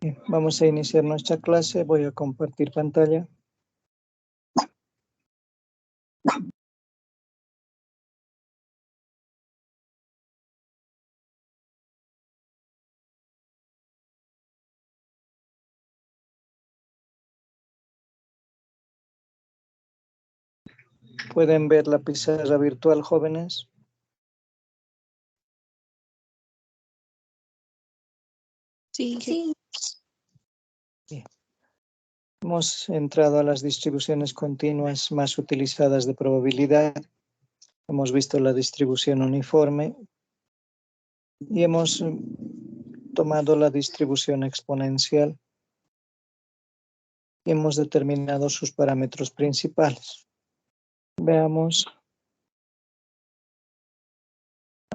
Bien, vamos a iniciar nuestra clase. Voy a compartir pantalla. ¿Pueden ver la pizarra virtual, jóvenes? Sí. Sí. Bien. Hemos entrado a las distribuciones continuas más utilizadas de probabilidad. Hemos visto la distribución uniforme y hemos tomado la distribución exponencial y hemos determinado sus parámetros principales. Veamos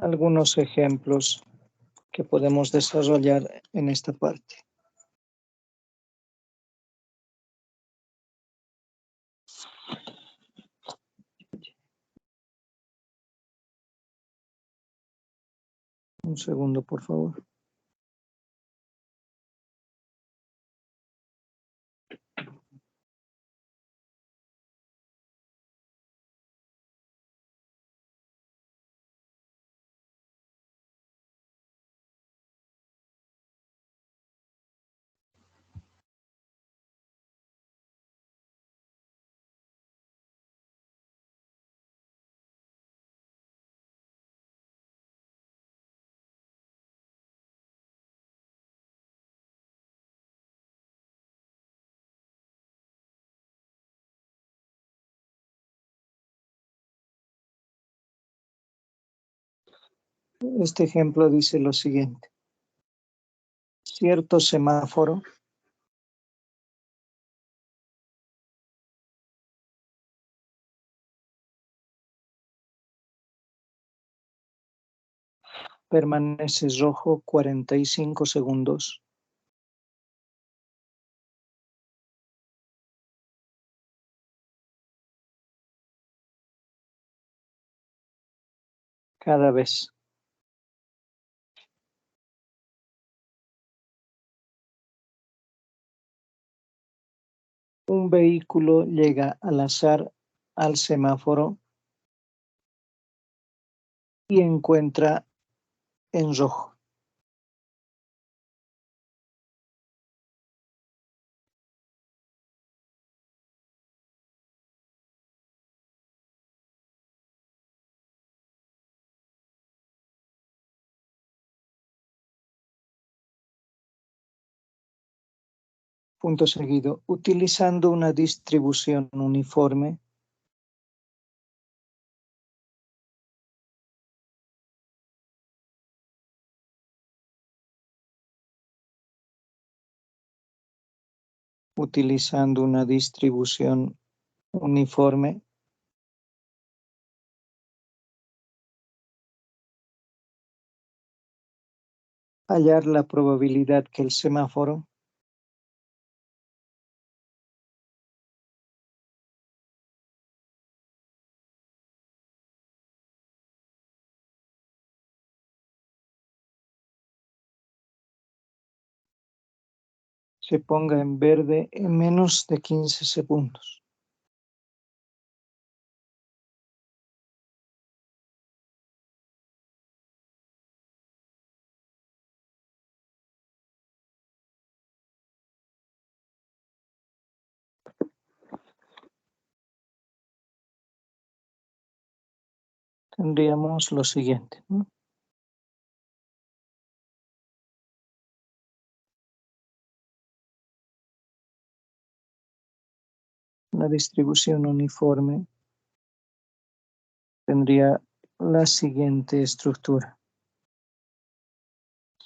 algunos ejemplos que podemos desarrollar en esta parte. Un segundo, por favor. Este ejemplo dice lo siguiente. Cierto semáforo permanece rojo 45 segundos. Cada vez. Un vehículo llega al azar al semáforo y encuentra en rojo. Punto seguido. Utilizando una distribución uniforme, hallar la probabilidad que el semáforo se ponga en verde en menos de 15 segundos. Tendríamos lo siguiente, ¿no? La distribución uniforme tendría la siguiente estructura.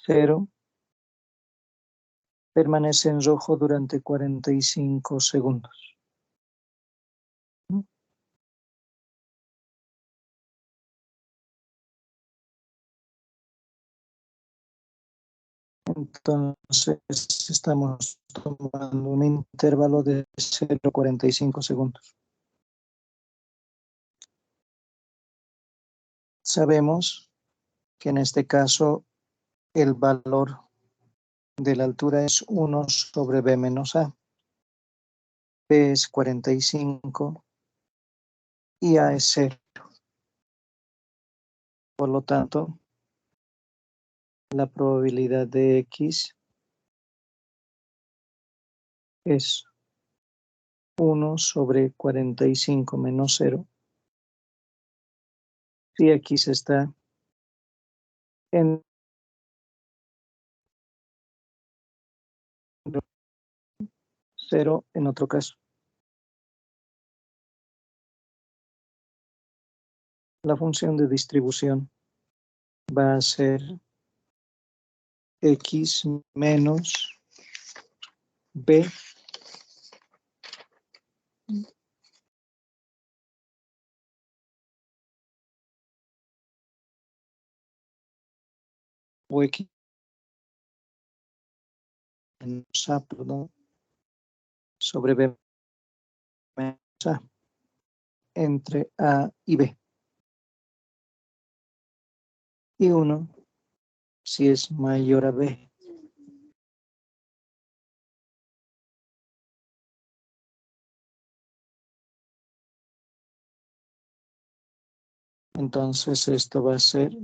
0 permanece en rojo durante 45 segundos. Entonces estamos tomando un intervalo de 0,45 segundos. Sabemos que en este caso el valor de la altura es 1 sobre B menos A. B es 45 y A es 0. Por lo tanto, la probabilidad de X es 1 sobre 45 menos 0. Si X está en 0 en otro caso. La función de distribución va a ser X menos B o X menos A, perdón, sobre B menos A entre A y B. Y 1 si es mayor a B. Entonces esto va a ser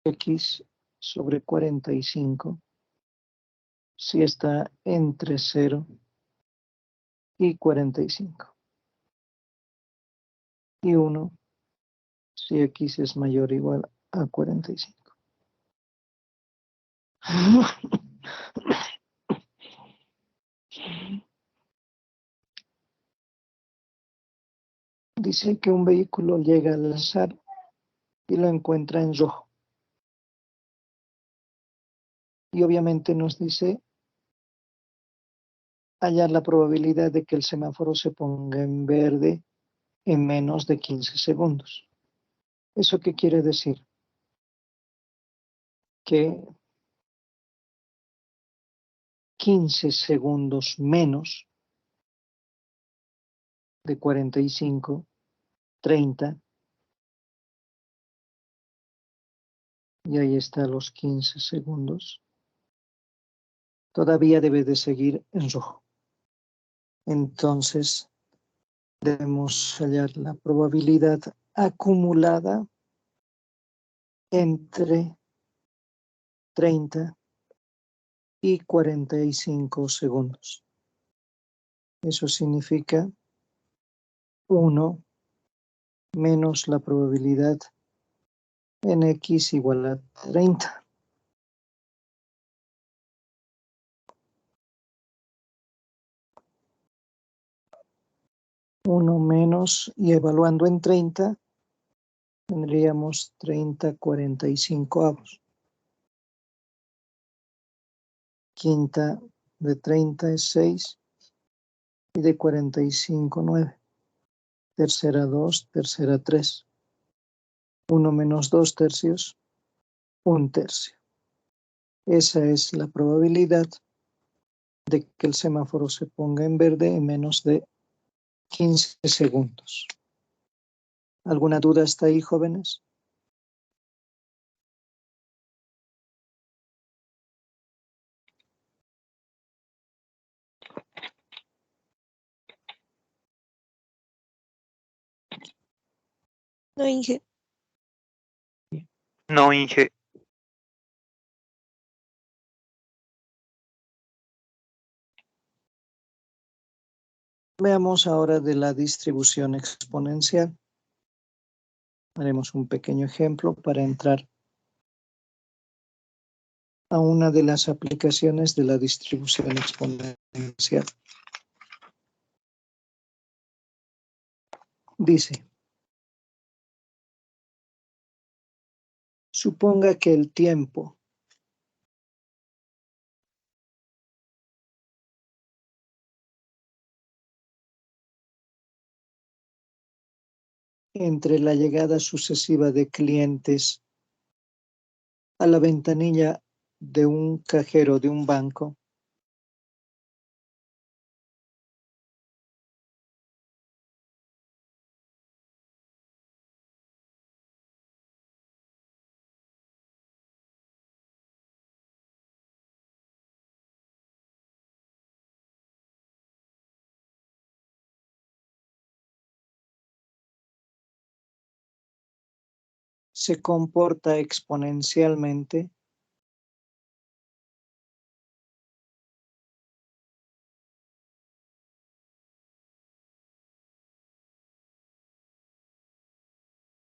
X sobre 45 si está entre 0 y 45. Y 1 si X es mayor o igual a 45. Dice que un vehículo llega al azar y lo encuentra en rojo. Y obviamente nos dice hallar la probabilidad de que el semáforo se ponga en verde en menos de 15 segundos. ¿Eso qué quiere decir? Que 15 segundos menos de 45, 30, y ahí está los 15 segundos, todavía debe de seguir en rojo. Entonces, debemos hallar la probabilidad acumulada entre 30 y 45 segundos. Eso significa 1 menos la probabilidad en X igual a 30. Uno menos, y evaluando en 30, tendríamos 30 45 avos. Quinta de 30 es 6 y de 45, 9. Tercera 2, tercera 3. 1 menos 2 tercios, 1 tercio. Esa es la probabilidad de que el semáforo se ponga en verde en menos de 15 segundos. ¿Alguna duda hasta ahí, jóvenes? No, Inge. No, Inge. Veamos ahora de la distribución exponencial. Haremos un pequeño ejemplo para entrar a una de las aplicaciones de la distribución exponencial. Dice, suponga que el tiempo entre la llegada sucesiva de clientes a la ventanilla de un cajero de un banco se comporta exponencialmente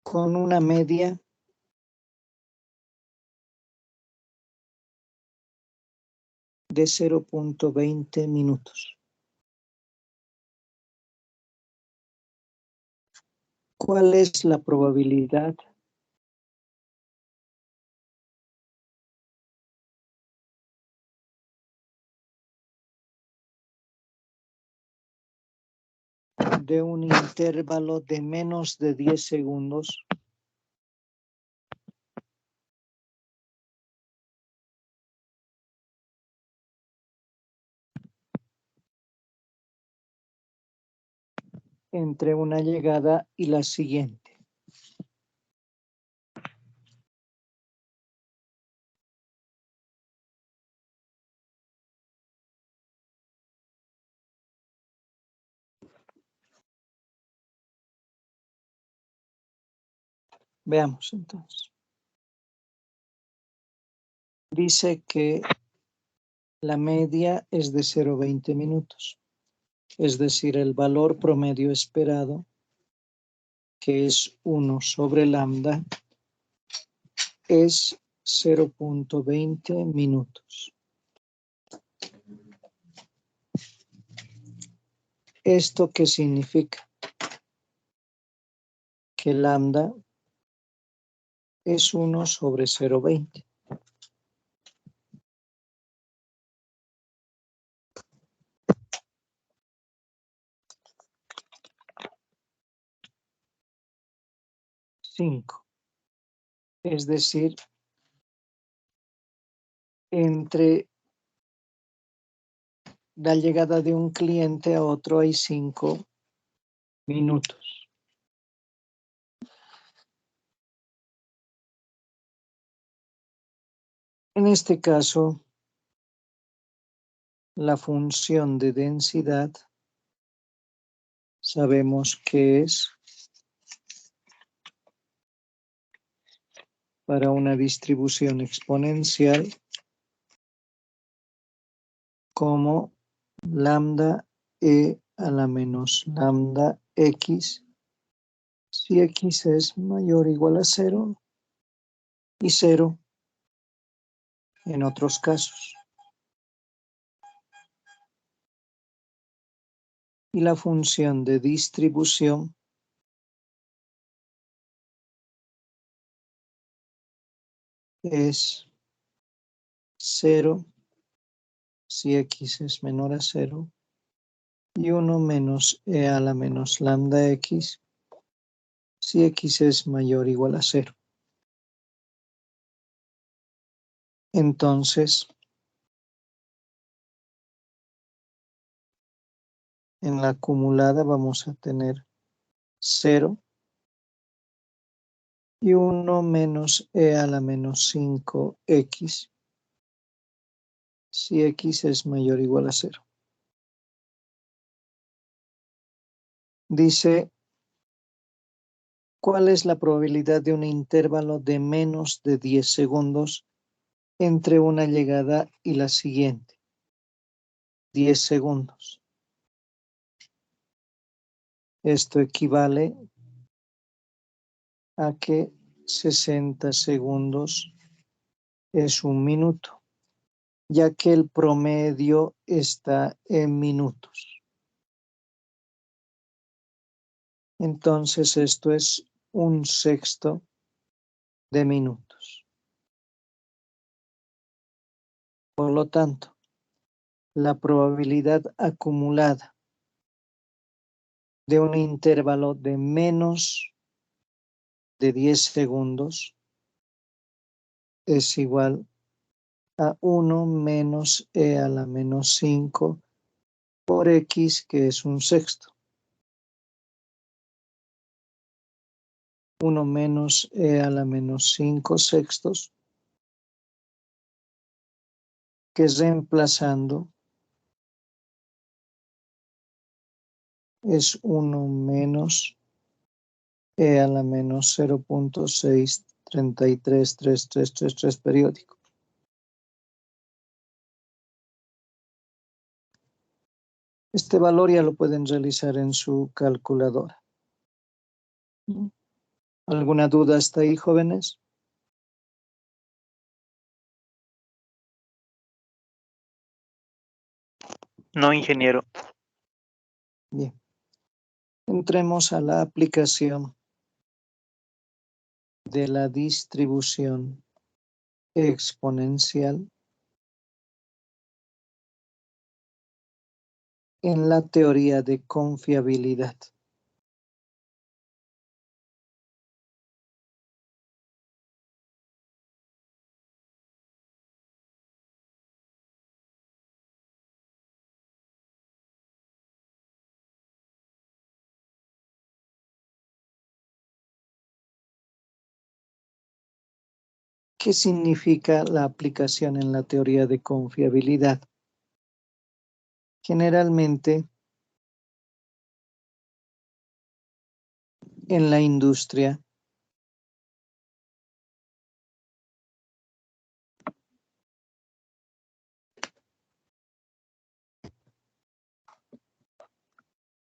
con una media de 0.20 minutos. ¿Cuál es la probabilidad de un intervalo de menos de 10 segundos entre una llegada y la siguiente? Veamos entonces. Dice que la media es de 0.20 minutos, es decir, el valor promedio esperado, que es 1 sobre lambda, es 0.20 minutos. ¿Esto qué significa? Que lambda es 1 sobre 0.20. Es decir, entre la llegada de un cliente a otro hay 5 minutos. En este caso, la función de densidad sabemos que es para una distribución exponencial como lambda e a la menos lambda x, si x es mayor o igual a 0 y 0 en otros casos. Y la función de distribución es 0 si x es menor a 0 y 1 menos e a la menos lambda x si x es mayor o igual a 0. Entonces, en la acumulada vamos a tener 0 y 1 menos e a la menos 5x si x es mayor o igual a 0. Dice, ¿cuál es la probabilidad de un intervalo de menos de 10 segundos entre una llegada y la siguiente? 10 segundos. Esto equivale a que 60 segundos es un minuto, ya que el promedio está en minutos. Entonces esto es 1/6 de minutos. Por lo tanto, la probabilidad acumulada de un intervalo de menos de 10 segundos es igual a 1 menos e a la menos 5 por x, que es 1/6. 1 menos e a la menos 5/6, que reemplazando es 1 menos e a la menos 0.6 33,3333 periódico. Este valor ya lo pueden realizar en su calculadora. ¿Alguna duda hasta ahí, jóvenes? No, ingeniero. Bien. Entremos a la aplicación de la distribución exponencial en la teoría de confiabilidad. ¿Qué significa la aplicación en la teoría de confiabilidad? Generalmente, en la industria,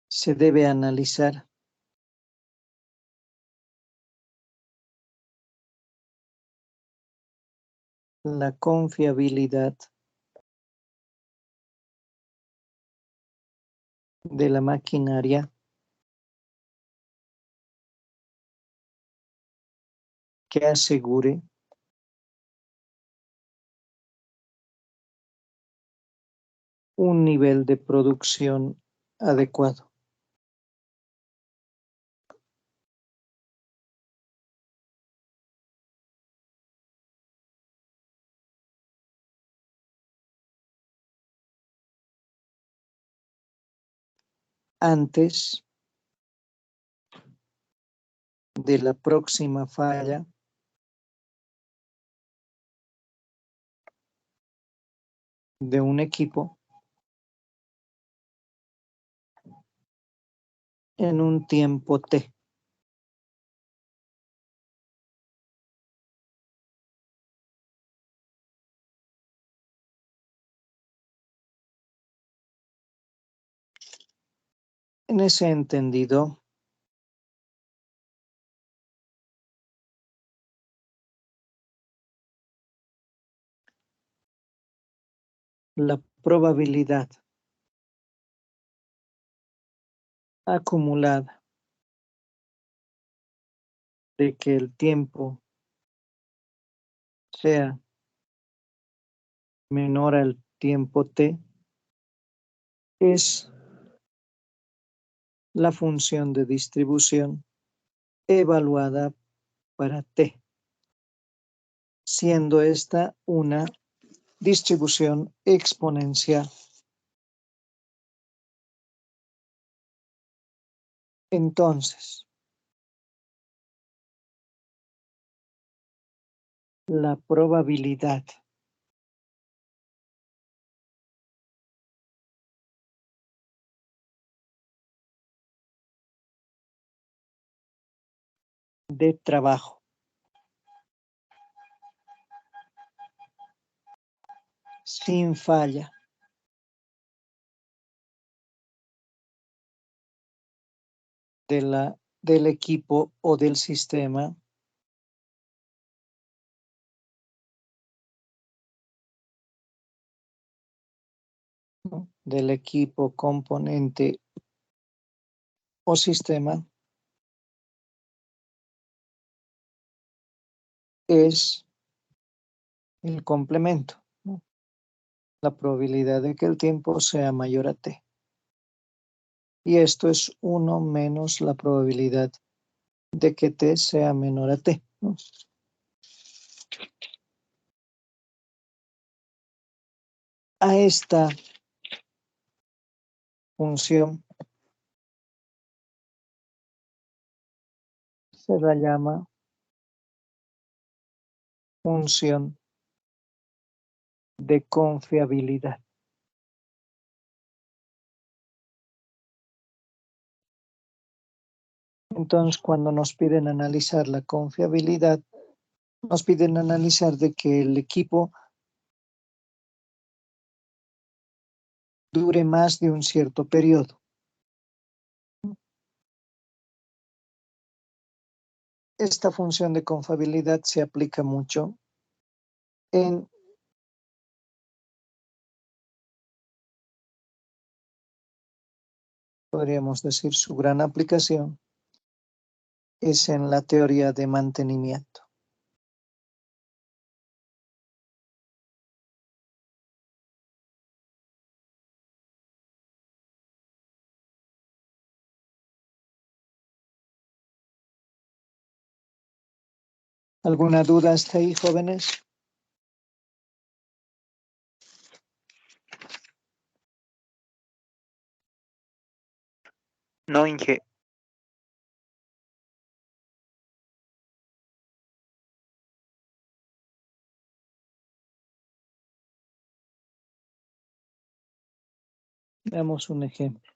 se debe analizar la confiabilidad de la maquinaria que asegure un nivel de producción adecuado. Antes de la próxima falla de un equipo en un tiempo T. En ese entendido, la probabilidad acumulada de que el tiempo sea menor al tiempo T es la función de distribución evaluada para T, siendo esta una distribución exponencial. Entonces, la probabilidad de trabajo sin falla del equipo o del sistema ¿no? Del equipo, componente o sistema es el complemento, ¿no? La probabilidad de que el tiempo sea mayor a T. Y esto es 1 menos la probabilidad de que T sea menor a T, ¿no? A esta función se la llama función de confiabilidad. Entonces, cuando nos piden analizar la confiabilidad, Nos piden analizar de que el equipo dure más de un cierto periodo. Esta función de confiabilidad se aplica mucho en podríamos decir su gran aplicación es en la teoría de mantenimiento. ¿Alguna duda hasta ahí, jóvenes? No, Inge. Veamos un ejemplo.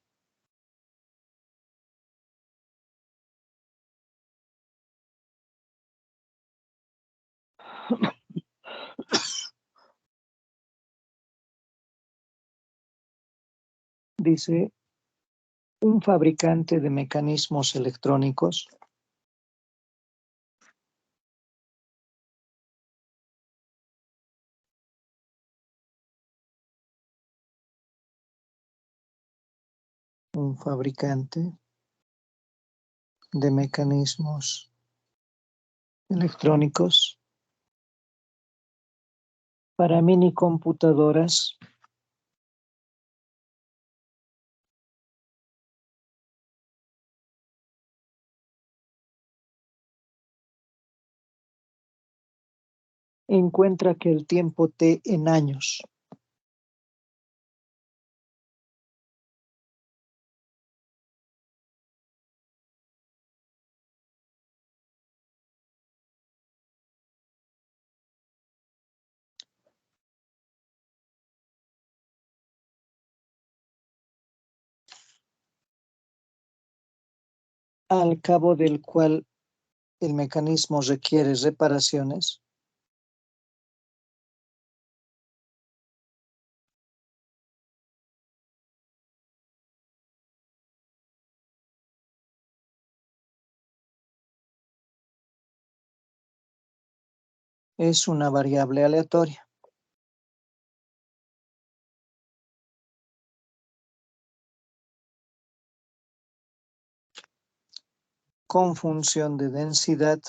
Dice, un fabricante de mecanismos electrónicos de mecanismos electrónicos para minicomputadoras encuentra que el tiempo T en años al cabo del cual el mecanismo requiere reparaciones es una variable aleatoria. Con función de densidad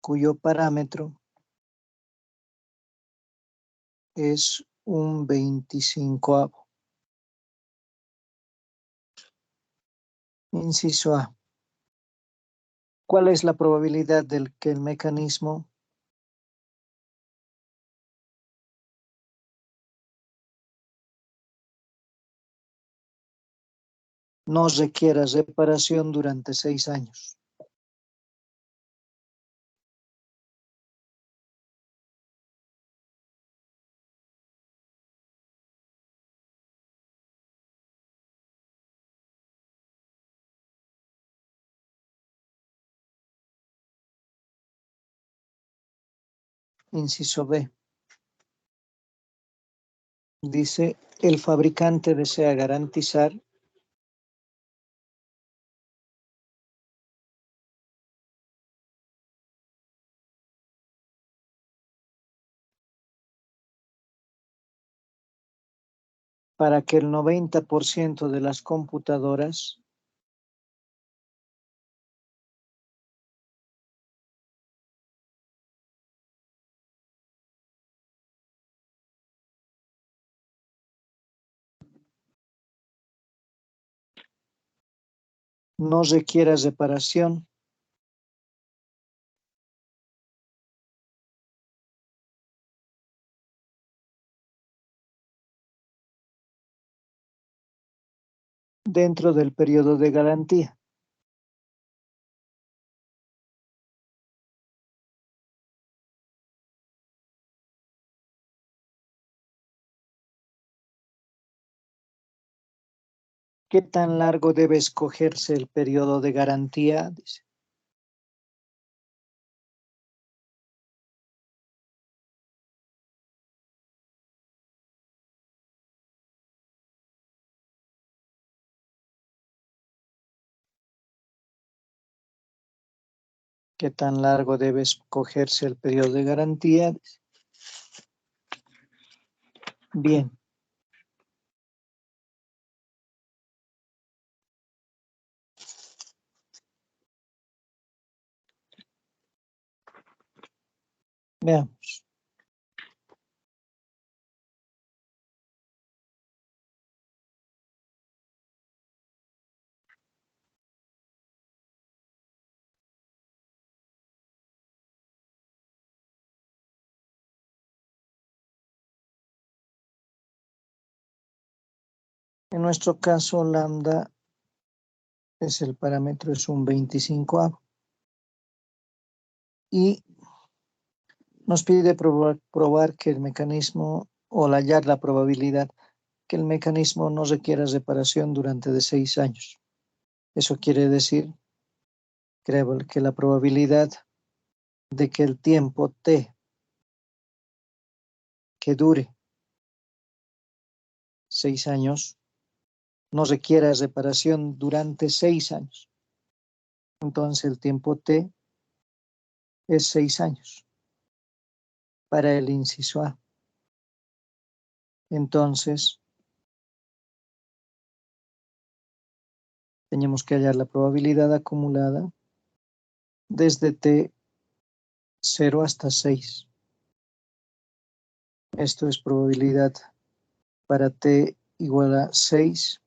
cuyo parámetro es un 25avo. Inciso A. ¿Cuál es la probabilidad de que el mecanismo no requiera reparación durante 6 años? Inciso B. Dice, el fabricante desea garantizar para que el 90% de las computadoras no requiera reparación dentro del periodo de garantía. ¿Qué tan largo debe escogerse el periodo de garantía? Dice. ¿Qué tan largo debe escogerse el periodo de garantía? Bien. Veamos. En nuestro caso, lambda es el parámetro, es un 25avo. Y nos pide probar que el mecanismo, o hallar la probabilidad que el mecanismo no requiera reparación durante de 6 años. Eso quiere decir que la probabilidad de que el tiempo t que dure 6 años no requiera reparación durante 6 años. Entonces el tiempo t es 6 años para el inciso A. Entonces tenemos que hallar la probabilidad acumulada desde t0 hasta 6. Esto es probabilidad para t igual a 6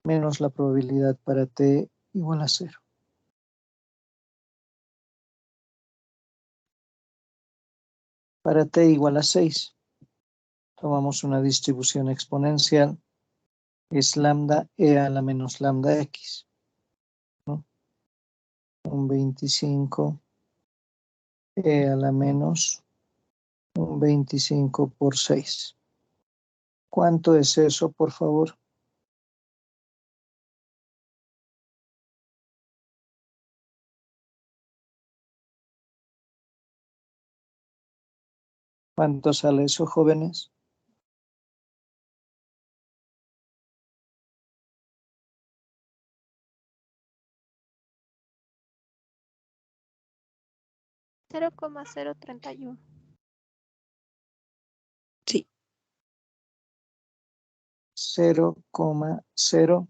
menos la probabilidad para t igual a 0. Para t igual a 6, tomamos una distribución exponencial, es lambda e a la menos lambda x, ¿no? Un 25 e a la menos un 25 por 6. ¿Cuánto es eso, por favor? ¿Cuánto sale eso, jóvenes? $0,031. Sí. 0,031.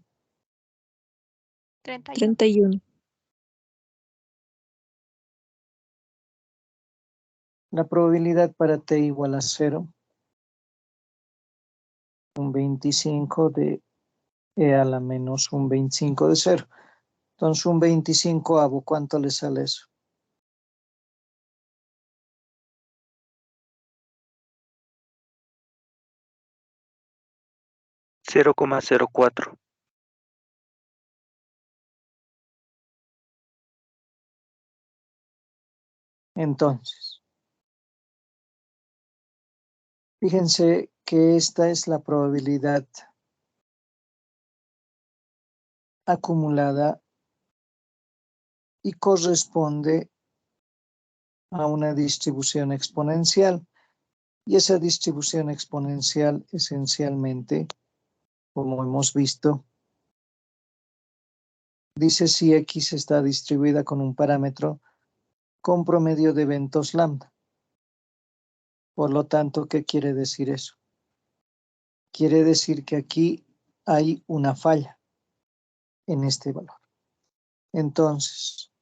La probabilidad para t igual a 0, un 25 de e a la menos un 25 de 0. Entonces un 25avo, ¿cuánto le sale eso? $0,04. Entonces, fíjense que esta es la probabilidad acumulada y corresponde a una distribución exponencial. Y esa distribución exponencial esencialmente, como hemos visto, dice si X está distribuida con un parámetro con promedio de eventos lambda. Por lo tanto, ¿qué quiere decir eso? Quiere decir que aquí hay una falla en este valor. Entonces,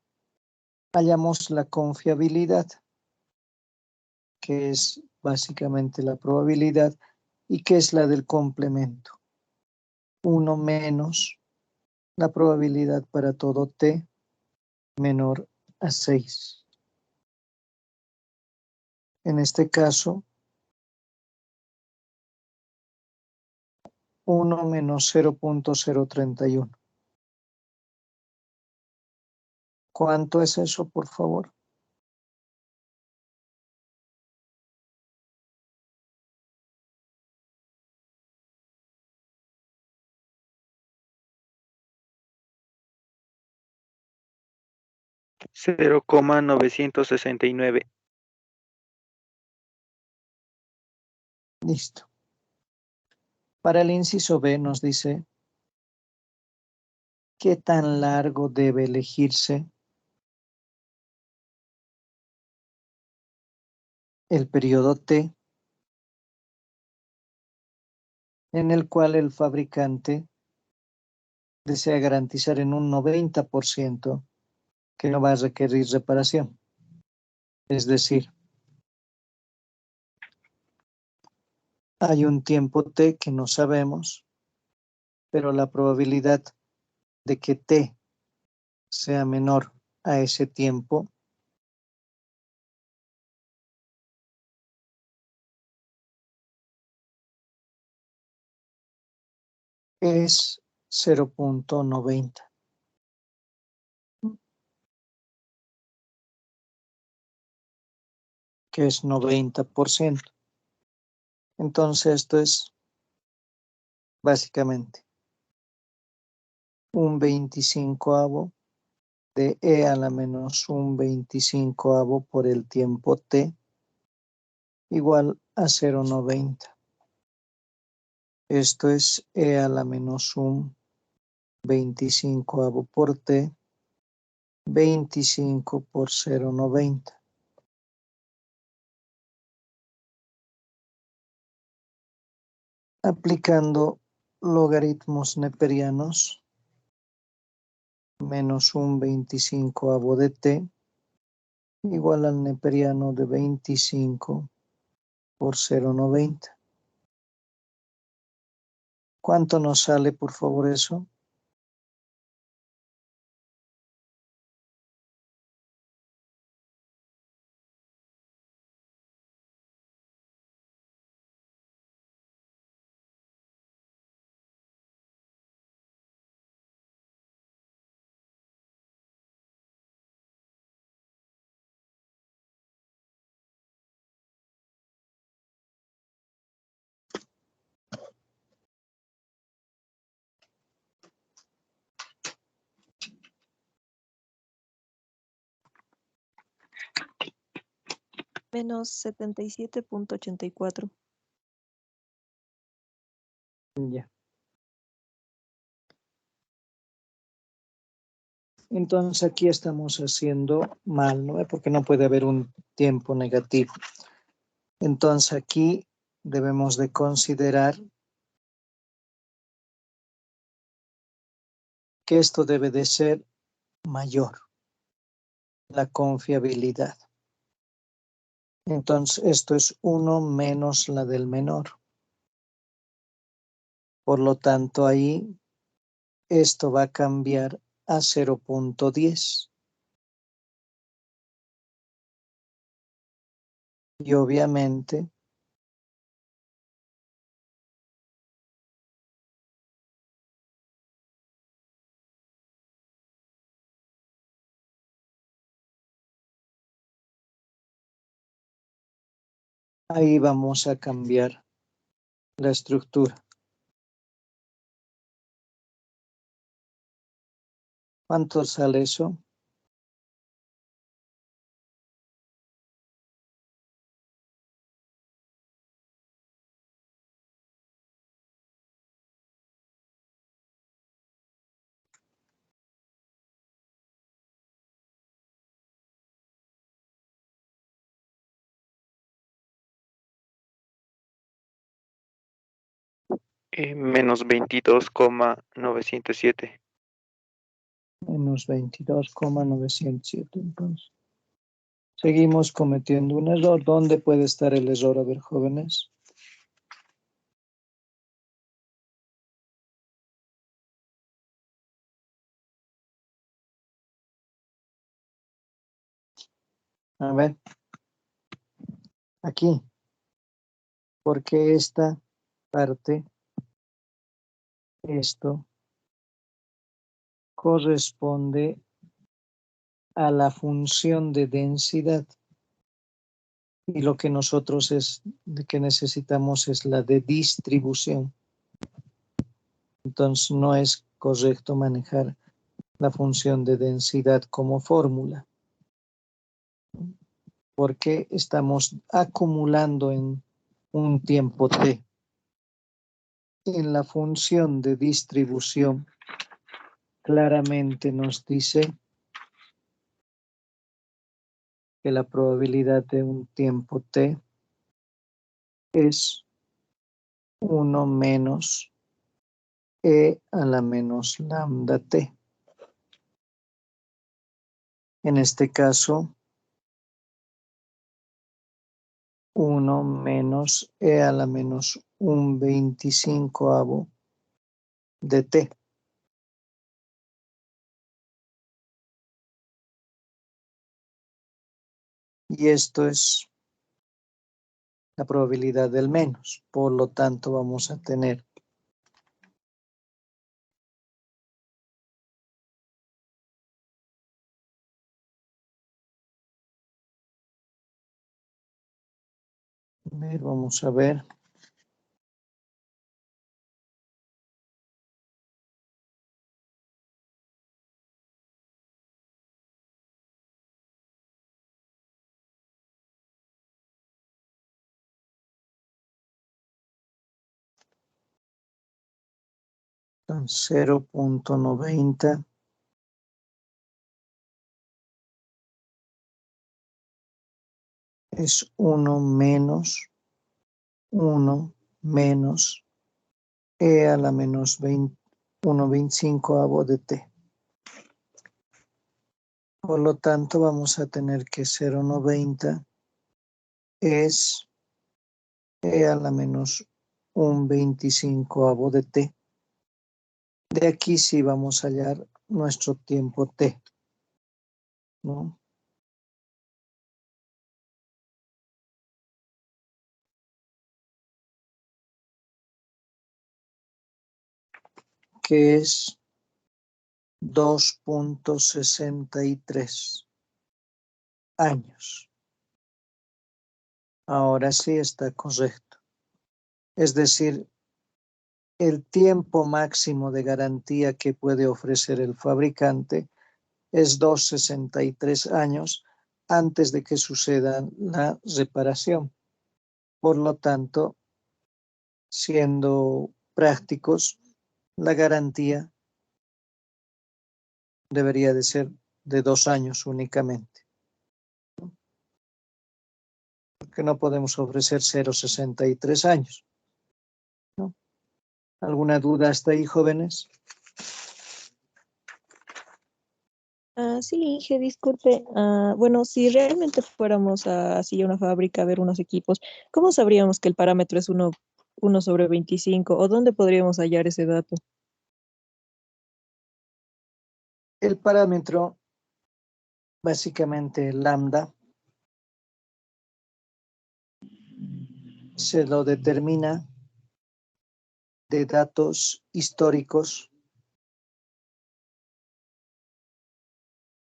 hallamos la confiabilidad, que es básicamente la probabilidad, y que es la del complemento. 1 menos la probabilidad para todo t menor a 6. En este caso, 1 menos 0.031. ¿Cuánto es eso, por favor? $0,969. Listo. Para el inciso B nos dice qué tan largo debe elegirse el periodo T, en el cual el fabricante desea garantizar en un 90% que no va a requerir reparación. Es decir, hay un tiempo T que no sabemos, pero la probabilidad de que T sea menor a ese tiempo es 0.90, que es 90%. Entonces esto es básicamente un 25avo de E a la menos un 25avo por el tiempo T igual a 0.90. Esto es E a la menos un 25avo por T, 25 por 0.90. Aplicando logaritmos neperianos, menos un 25avo de T igual al neperiano de 25 por 0.90. ¿Cuánto nos sale, por favor, eso? Menos 77.84. Ya. Entonces aquí estamos haciendo mal, ¿no? Porque no puede haber un tiempo negativo. Entonces aquí debemos de considerar que esto debe de ser mayor, la confiabilidad. Entonces esto es 1 menos la del menor. Por lo tanto ahí esto va a cambiar a 0.10. Y obviamente ahí vamos a cambiar la estructura. ¿Cuánto sale eso? Menos 22,907. Menos 22,907. Entonces, seguimos cometiendo un error. ¿Dónde puede estar el error? A ver, jóvenes. A ver, aquí. Porque esta parte, esto, corresponde a la función de densidad. Y lo que nosotros que necesitamos es la de distribución. Entonces no es correcto manejar la función de densidad como fórmula, porque estamos acumulando en un tiempo t. En la función de distribución claramente nos dice que la probabilidad de un tiempo t es 1 menos e a la menos lambda t. En este caso, 1 menos e a la menos un 25avo de t. Y esto es la probabilidad del menos. Por lo tanto, vamos a tener vamos a ver. Entonces, 0.90 es 1 menos 1 menos e a la menos 1,25avo de t. Por lo tanto, vamos a tener que 0,90 es e a la menos un 25avo de t. De aquí sí vamos a hallar nuestro tiempo t, ¿no? Que es 2.63 años. Ahora sí está correcto. Es decir, el tiempo máximo de garantía que puede ofrecer el fabricante es 2,63 años antes de que suceda la reparación. Por lo tanto, siendo prácticos, la garantía debería de ser de 2 años únicamente. Porque no podemos ofrecer 0,63 años, ¿no? ¿Alguna duda hasta ahí, jóvenes? Sí, Inge, disculpe. Bueno, si realmente fuéramos así a una fábrica a ver unos equipos, ¿cómo sabríamos que el parámetro es 1/25? ¿O dónde podríamos hallar ese dato? El parámetro, básicamente lambda, se lo determina de datos históricos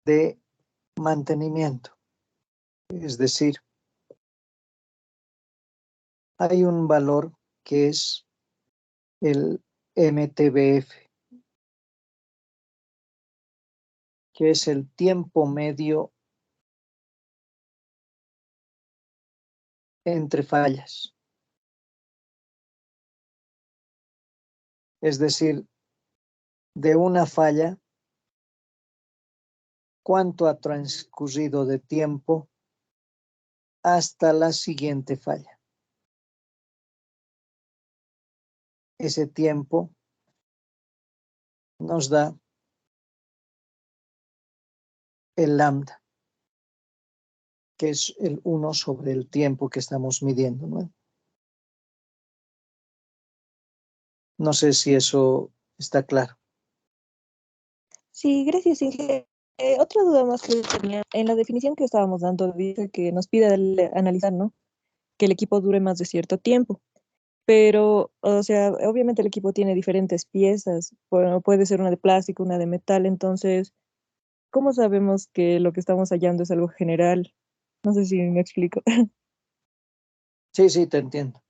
de mantenimiento. Es decir, hay un valor que es el MTBF, que es el tiempo medio entre fallas. Es decir, de una falla, cuánto ha transcurrido de tiempo hasta la siguiente falla. Ese tiempo nos da el lambda, que es el 1 sobre el tiempo que estamos midiendo, ¿no? No sé si eso está claro. Sí, gracias, Inge. Otra duda más que tenía. En la definición que estábamos dando, dice que nos pide analizar, ¿no? Que el equipo dure más de cierto tiempo. Pero, o sea, obviamente el equipo tiene diferentes piezas. Bueno, puede ser una de plástico, una de metal. Entonces, ¿cómo sabemos que lo que estamos hallando es algo general? No sé si me explico. Sí, te entiendo.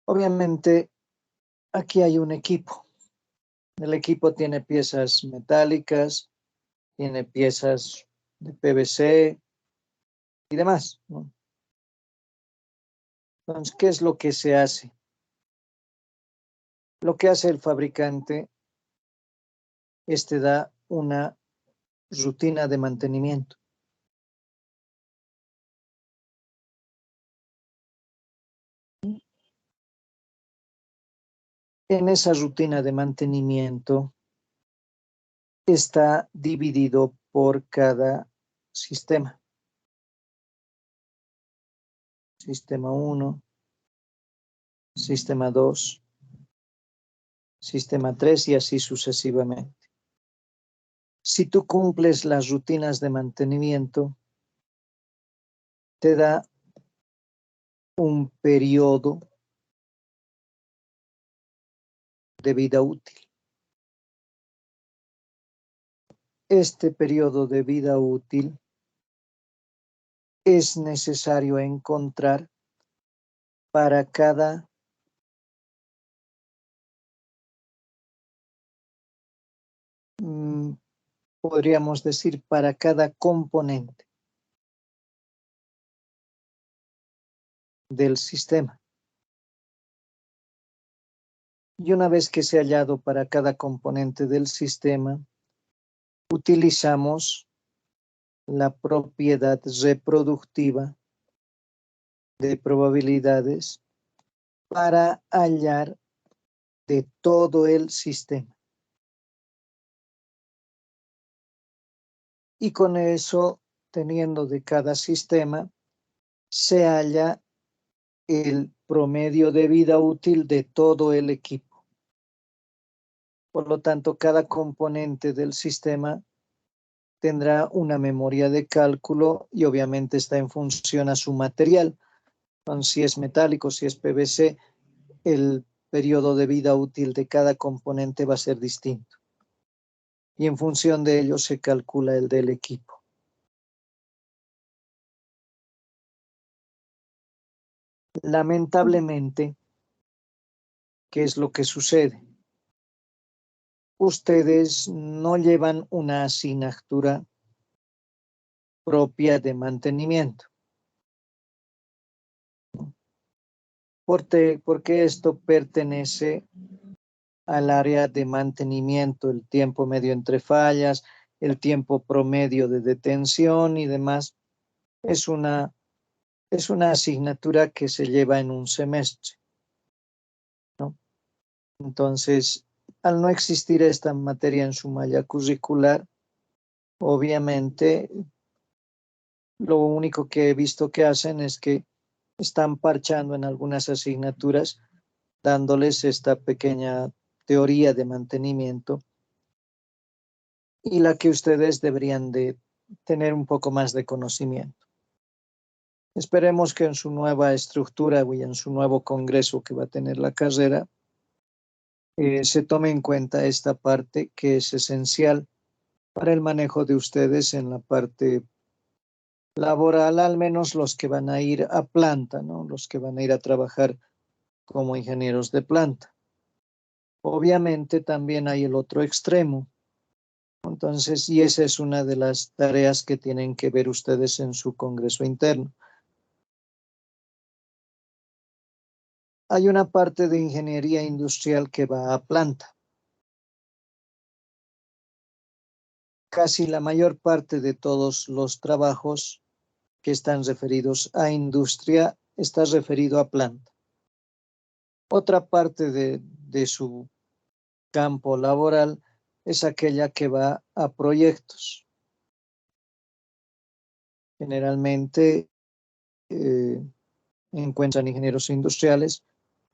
Obviamente, aquí hay un equipo. El equipo tiene piezas metálicas, tiene piezas de PVC y demás, ¿no? Entonces, ¿qué es lo que se hace? Lo que hace el fabricante, da una rutina de mantenimiento. En esa rutina de mantenimiento está dividido por cada sistema. Sistema 1, sistema 2, sistema 3 y así sucesivamente. Si tú cumples las rutinas de mantenimiento, te da un periodo de vida útil. Este periodo de vida útil es necesario encontrar para cada podríamos decir para cada componente del sistema. Y una vez que se ha hallado para cada componente del sistema, utilizamos la propiedad reproductiva de probabilidades para hallar de todo el sistema. Y con eso, teniendo de cada sistema, se halla el promedio de vida útil de todo el equipo. Por lo tanto, cada componente del sistema tendrá una memoria de cálculo y obviamente está en función a su material. Entonces, si es metálico, si es PVC, el periodo de vida útil de cada componente va a ser distinto. Y en función de ello se calcula el del equipo. Lamentablemente, ¿qué es lo que sucede? Ustedes no llevan una asignatura propia de mantenimiento. Porque esto pertenece al área de mantenimiento, el tiempo medio entre fallas, el tiempo promedio de detención y demás. Es una asignatura que se lleva en un semestre, ¿no? Entonces, al no existir esta materia en su malla curricular, obviamente lo único que he visto que hacen es que están parchando en algunas asignaturas, dándoles esta pequeña teoría de mantenimiento y la que ustedes deberían de tener un poco más de conocimiento. Esperemos que en su nueva estructura y en su nuevo congreso que va a tener la carrera, se tome en cuenta esta parte que es esencial para el manejo de ustedes en la parte laboral, al menos los que van a ir a planta, ¿no? Los que van a ir a trabajar como ingenieros de planta. Obviamente también hay el otro extremo. Entonces, y esa es una de las tareas que tienen que ver ustedes en su congreso interno. Hay una parte de ingeniería industrial que va a planta. Casi la mayor parte de todos los trabajos que están referidos a industria está referido a planta. Otra parte de su campo laboral es aquella que va a proyectos. Generalmente encuentran ingenieros industriales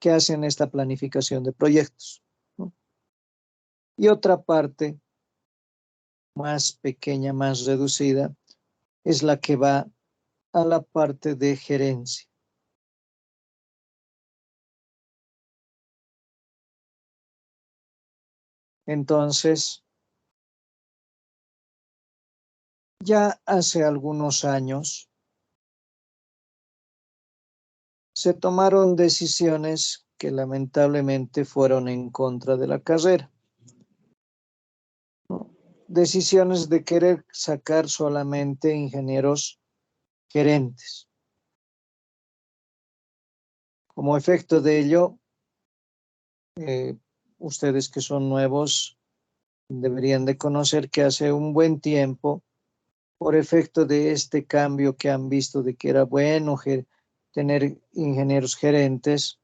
que hacen esta planificación de proyectos, ¿no? Y otra parte más pequeña, más reducida, es la que va a la parte de gerencia. Entonces, ya hace algunos años se tomaron decisiones que lamentablemente fueron en contra de la carrera, ¿no? Decisiones de querer sacar solamente ingenieros gerentes. Como efecto de ello, ustedes que son nuevos deberían de conocer que hace un buen tiempo, por efecto de este cambio que han visto de que era bueno tener ingenieros gerentes,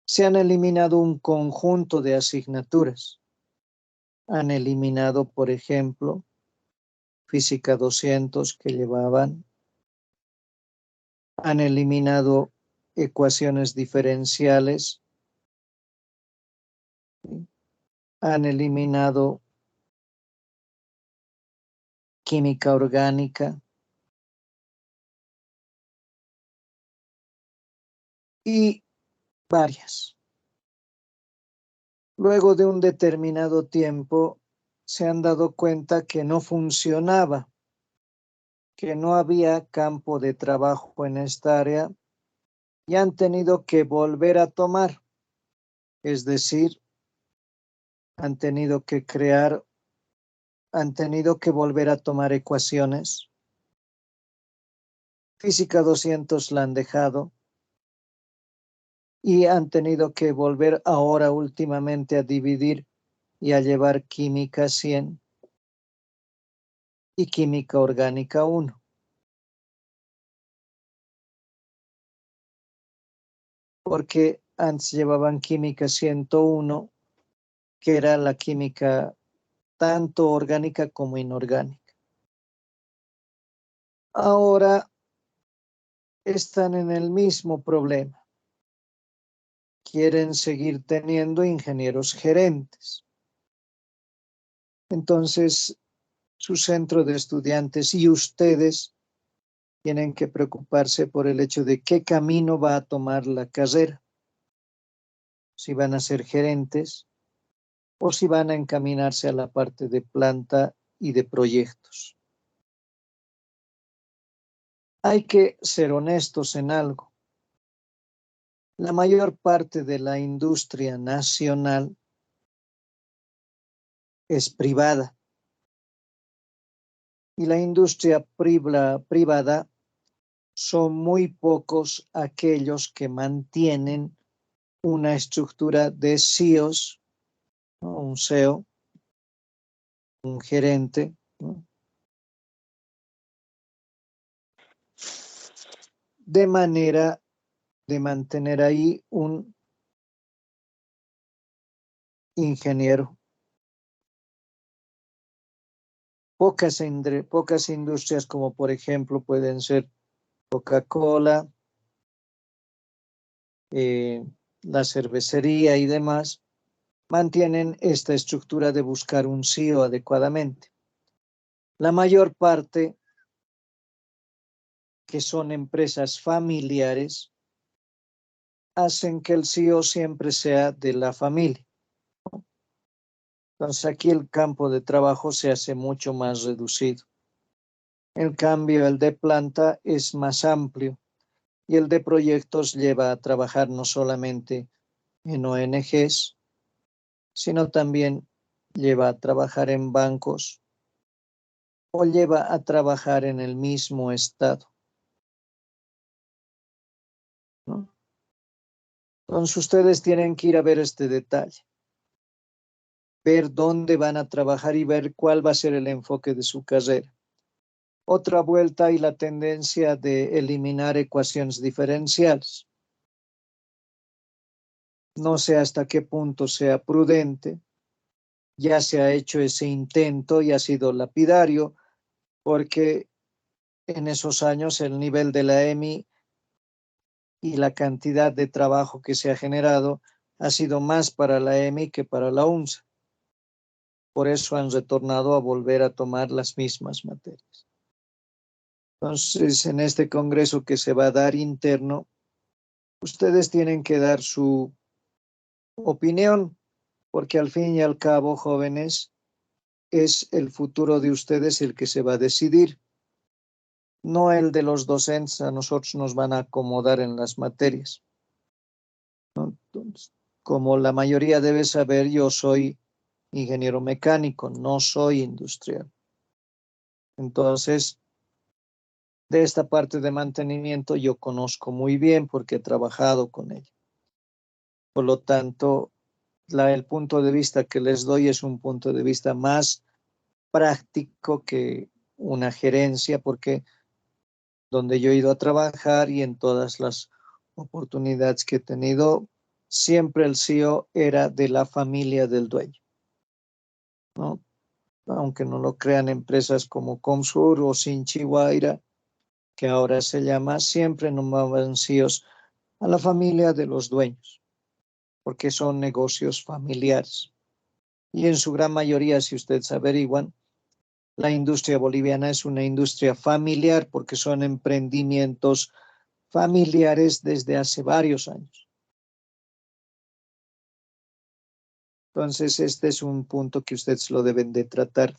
Se han eliminado un conjunto de asignaturas. Han eliminado, por ejemplo, Física 200 que llevaban. Han eliminado ecuaciones diferenciales. Han eliminado química orgánica. Y varias. Luego de un determinado tiempo se han dado cuenta que no funcionaba, que no había campo de trabajo en esta área y han tenido que volver a tomar, es decir, han tenido que volver a tomar ecuaciones. Física 200 la han dejado y han tenido que volver ahora últimamente a dividir y a llevar química 100 y química orgánica 1. Porque antes llevaban química 101, que era la química tanto orgánica como inorgánica. Ahora están en el mismo problema. Quieren seguir teniendo ingenieros gerentes. Entonces, su centro de estudiantes y ustedes tienen que preocuparse por el hecho de qué camino va a tomar la carrera. Si van a ser gerentes o si van a encaminarse a la parte de planta y de proyectos. Hay que ser honestos en algo. La mayor parte de la industria nacional es privada. Y la industria privada son muy pocos aquellos que mantienen una estructura de CEOs, ¿no? Un CEO, un gerente, ¿no? De manera de mantener ahí un ingeniero. Pocas industrias como por ejemplo pueden ser Coca-Cola, la cervecería y demás, mantienen esta estructura de buscar un CEO adecuadamente. La mayor parte, que son empresas familiares, hacen que el CEO siempre sea de la familia. Entonces aquí el campo de trabajo se hace mucho más reducido. En cambio, el de planta es más amplio y el de proyectos lleva a trabajar no solamente en ONGs, sino también lleva a trabajar en bancos o lleva a trabajar en el mismo estado, ¿no? Entonces ustedes tienen que ir a ver este detalle, ver dónde van a trabajar y ver cuál va a ser el enfoque de su carrera. Otra vuelta y la tendencia de eliminar ecuaciones diferenciales. No sé hasta qué punto sea prudente. Ya se ha hecho ese intento y ha sido lapidario, porque en esos años el nivel de la EMI y la cantidad de trabajo que se ha generado ha sido más para la EMI que para la UNSA. Por eso han retornado a volver a tomar las mismas materias. Entonces, en este congreso que se va a dar interno, ustedes tienen que dar su opinión, porque al fin y al cabo, jóvenes, es el futuro de ustedes el que se va a decidir, no el de los docentes. A nosotros nos van a acomodar en las materias, ¿no? Entonces, como la mayoría debe saber, yo soy ingeniero mecánico, no soy industrial. Entonces, de esta parte de mantenimiento yo conozco muy bien porque he trabajado con ella. Por lo tanto, el punto de vista que les doy es un punto de vista más práctico que una gerencia, porque donde yo he ido a trabajar y en todas las oportunidades que he tenido, siempre el CEO era de la familia del dueño, ¿no? Aunque no lo crean, empresas como Comsur o Sinchihuayra, que ahora se llama, siempre nombraban CEOs a la familia de los dueños, porque son negocios familiares. Y en su gran mayoría, si ustedes averiguan, la industria boliviana es una industria familiar porque son emprendimientos familiares desde hace varios años. Entonces, este es un punto que ustedes lo deben de tratar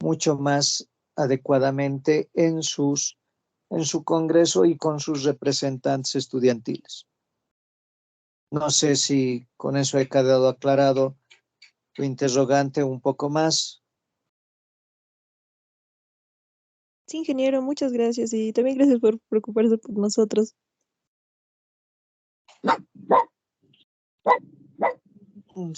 mucho más adecuadamente en su congreso y con sus representantes estudiantiles. No sé si con eso he quedado aclarado tu interrogante un poco más. Sí, ingeniero, muchas gracias y también gracias por preocuparse por nosotros. Un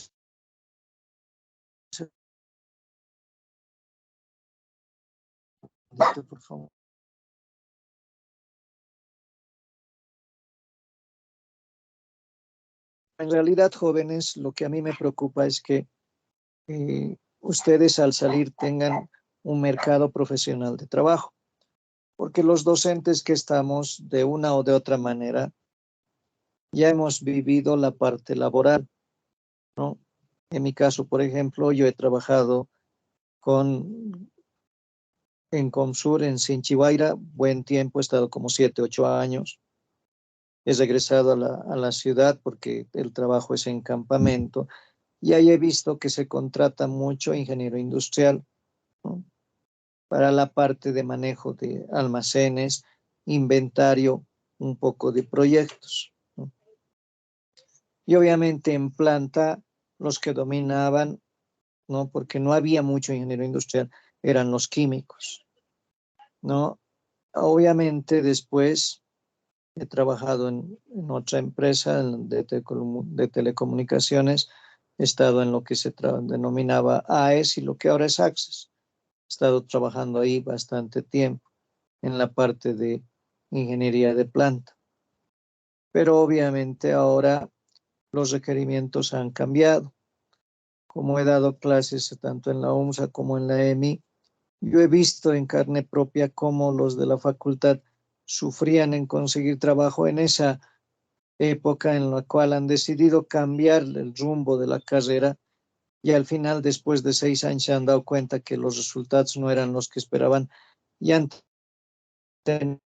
segundito, por favor. En realidad, jóvenes, lo que a mí me preocupa es que ustedes al salir tengan un mercado profesional de trabajo, porque los docentes que estamos de una o de otra manera ya hemos vivido la parte laboral, ¿no? En mi caso, por ejemplo, yo he trabajado en Comsur, en Sinchihuayra, buen tiempo, he estado como 7, 8 años. He regresado a la ciudad porque el trabajo es en campamento y ahí he visto que se contrata mucho ingeniero industrial, ¿no? Para la parte de manejo de almacenes, inventario, un poco de proyectos, ¿no? Y obviamente en planta los que dominaban, ¿no? Porque no había mucho ingeniero industrial, eran los químicos, ¿no? Obviamente después he trabajado en otra empresa de telecomunicaciones, he estado en lo que se denominaba AES y lo que ahora es Access. He estado trabajando ahí bastante tiempo en la parte de ingeniería de planta. Pero obviamente ahora los requerimientos han cambiado. Como he dado clases tanto en la UMSA como en la EMI, yo he visto en carne propia cómo los de la facultad sufrían en conseguir trabajo en esa época en la cual han decidido cambiar el rumbo de la carrera y al final, después de 6 años, se han dado cuenta que los resultados no eran los que esperaban y han tenido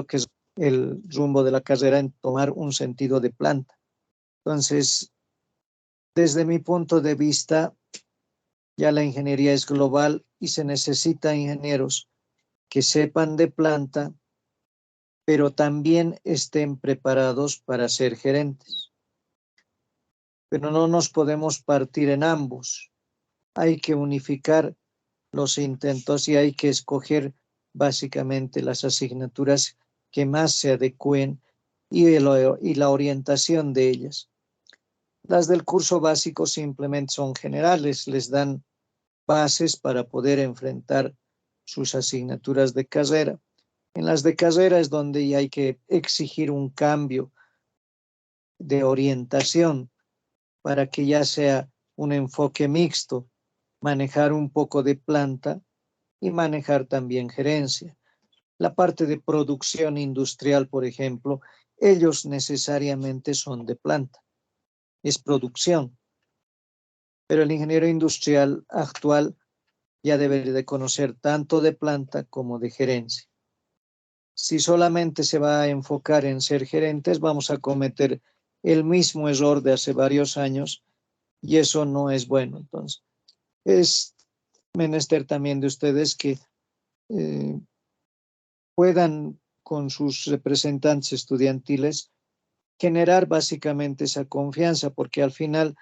que el rumbo de la carrera en tomar un sentido de planta. Entonces, desde mi punto de vista, ya la ingeniería es global y se necesita ingenieros que sepan de planta, pero también estén preparados para ser gerentes. Pero no nos podemos partir en ambos. Hay que unificar los intentos y hay que escoger básicamente las asignaturas que más se adecúen y la orientación de ellas. Las del curso básico simplemente son generales, les dan bases para poder enfrentar sus asignaturas de carrera. En las de carrera es donde ya hay que exigir un cambio de orientación para que ya sea un enfoque mixto, manejar un poco de planta y manejar también gerencia. La parte de producción industrial, por ejemplo, ellos necesariamente son de planta, es producción, pero el ingeniero industrial actual ya debe de conocer tanto de planta como de gerencia. Si solamente se va a enfocar en ser gerentes, vamos a cometer el mismo error de hace varios años y eso no es bueno. Entonces, es menester también de ustedes que eh, puedan con sus representantes estudiantiles generar básicamente esa confianza, porque al final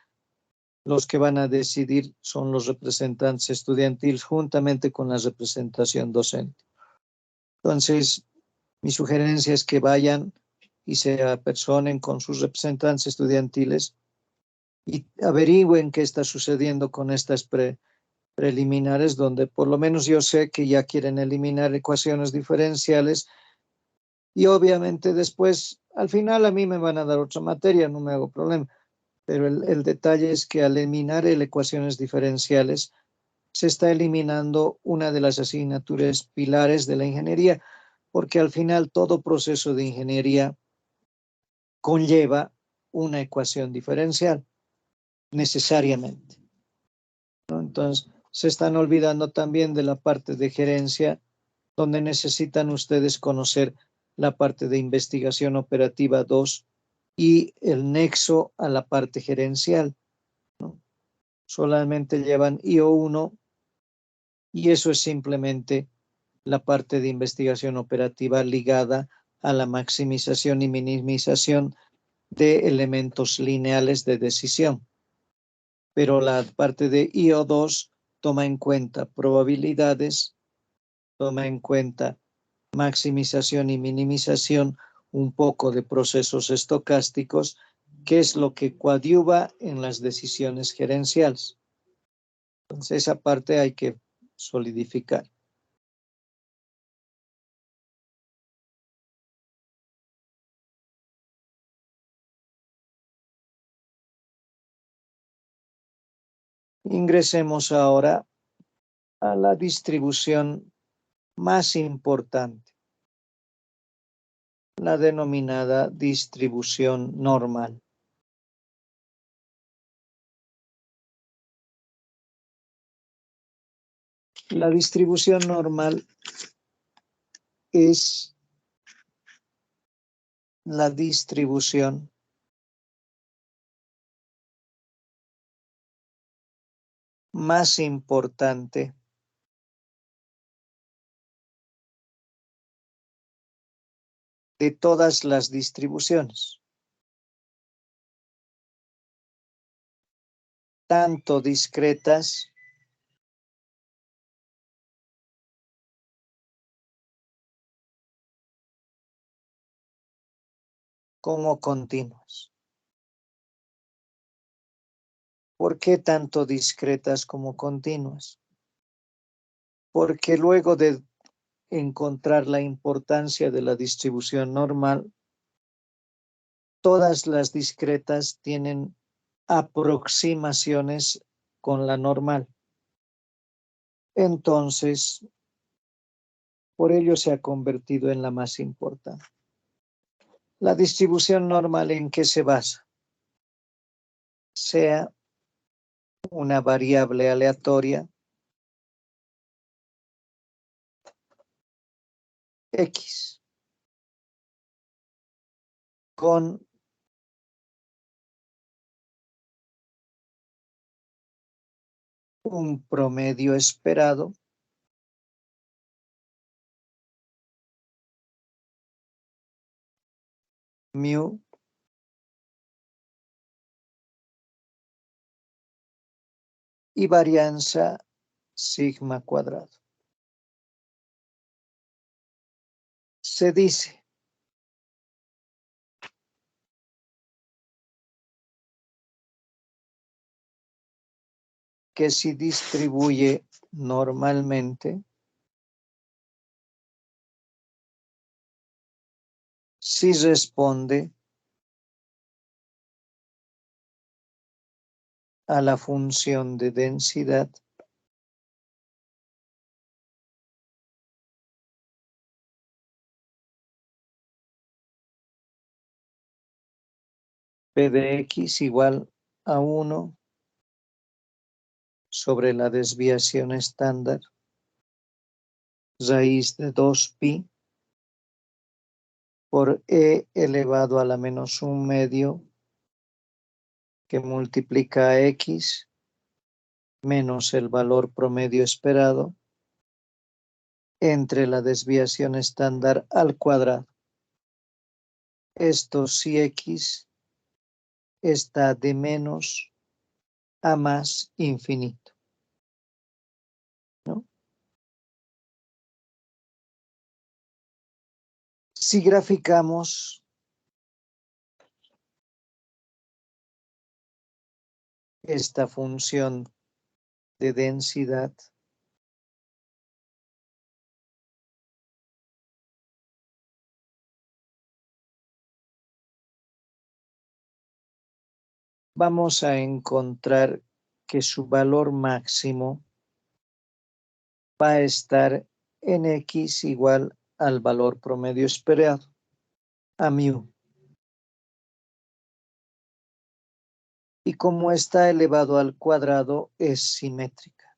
los que van a decidir son los representantes estudiantiles juntamente con la representación docente. Entonces, mi sugerencia es que vayan y se apersonen con sus representantes estudiantiles y averigüen qué está sucediendo con estas preliminares, donde por lo menos yo sé que ya quieren eliminar ecuaciones diferenciales y obviamente después Al final a mí me van a dar otra materia, no me hago problema. Pero el detalle es que al eliminar ecuaciones diferenciales, se está eliminando una de las asignaturas pilares de la ingeniería, porque al final todo proceso de ingeniería conlleva una ecuación diferencial, necesariamente, ¿no? Entonces, se están olvidando también de la parte de gerencia, donde necesitan ustedes conocer la parte de investigación operativa 2 y el nexo a la parte gerencial, ¿no? Solamente llevan IO1 y eso es simplemente la parte de investigación operativa ligada a la maximización y minimización de elementos lineales de decisión. Pero la parte de IO2 toma en cuenta probabilidades, toma en cuenta maximización y minimización, un poco de procesos estocásticos, que es lo que coadyuva en las decisiones gerenciales. Entonces, esa parte hay que solidificar. Ingresemos ahora a la distribución más importante, la denominada distribución normal. La distribución normal es la distribución más importante de todas las distribuciones, tanto discretas como continuas. ¿Por qué tanto discretas como continuas? Porque luego de encontrar la importancia de la distribución normal, todas las discretas tienen aproximaciones con la normal. Entonces, por ello se ha convertido en la más importante. La distribución normal, ¿en qué se basa? Sea una variable aleatoria X con un promedio esperado mu y varianza sigma cuadrado. Se dice que si distribuye normalmente, si responde a la función de densidad P de X igual a 1 sobre la desviación estándar raíz de 2pi por E elevado a la menos 1 medio que multiplica a X menos el valor promedio esperado entre la desviación estándar al cuadrado. Esto si X está de menos a más infinito, ¿no? Si graficamos esta función de densidad, vamos a encontrar que su valor máximo va a estar en X igual al valor promedio esperado, a mu. Y como está elevado al cuadrado, es simétrica.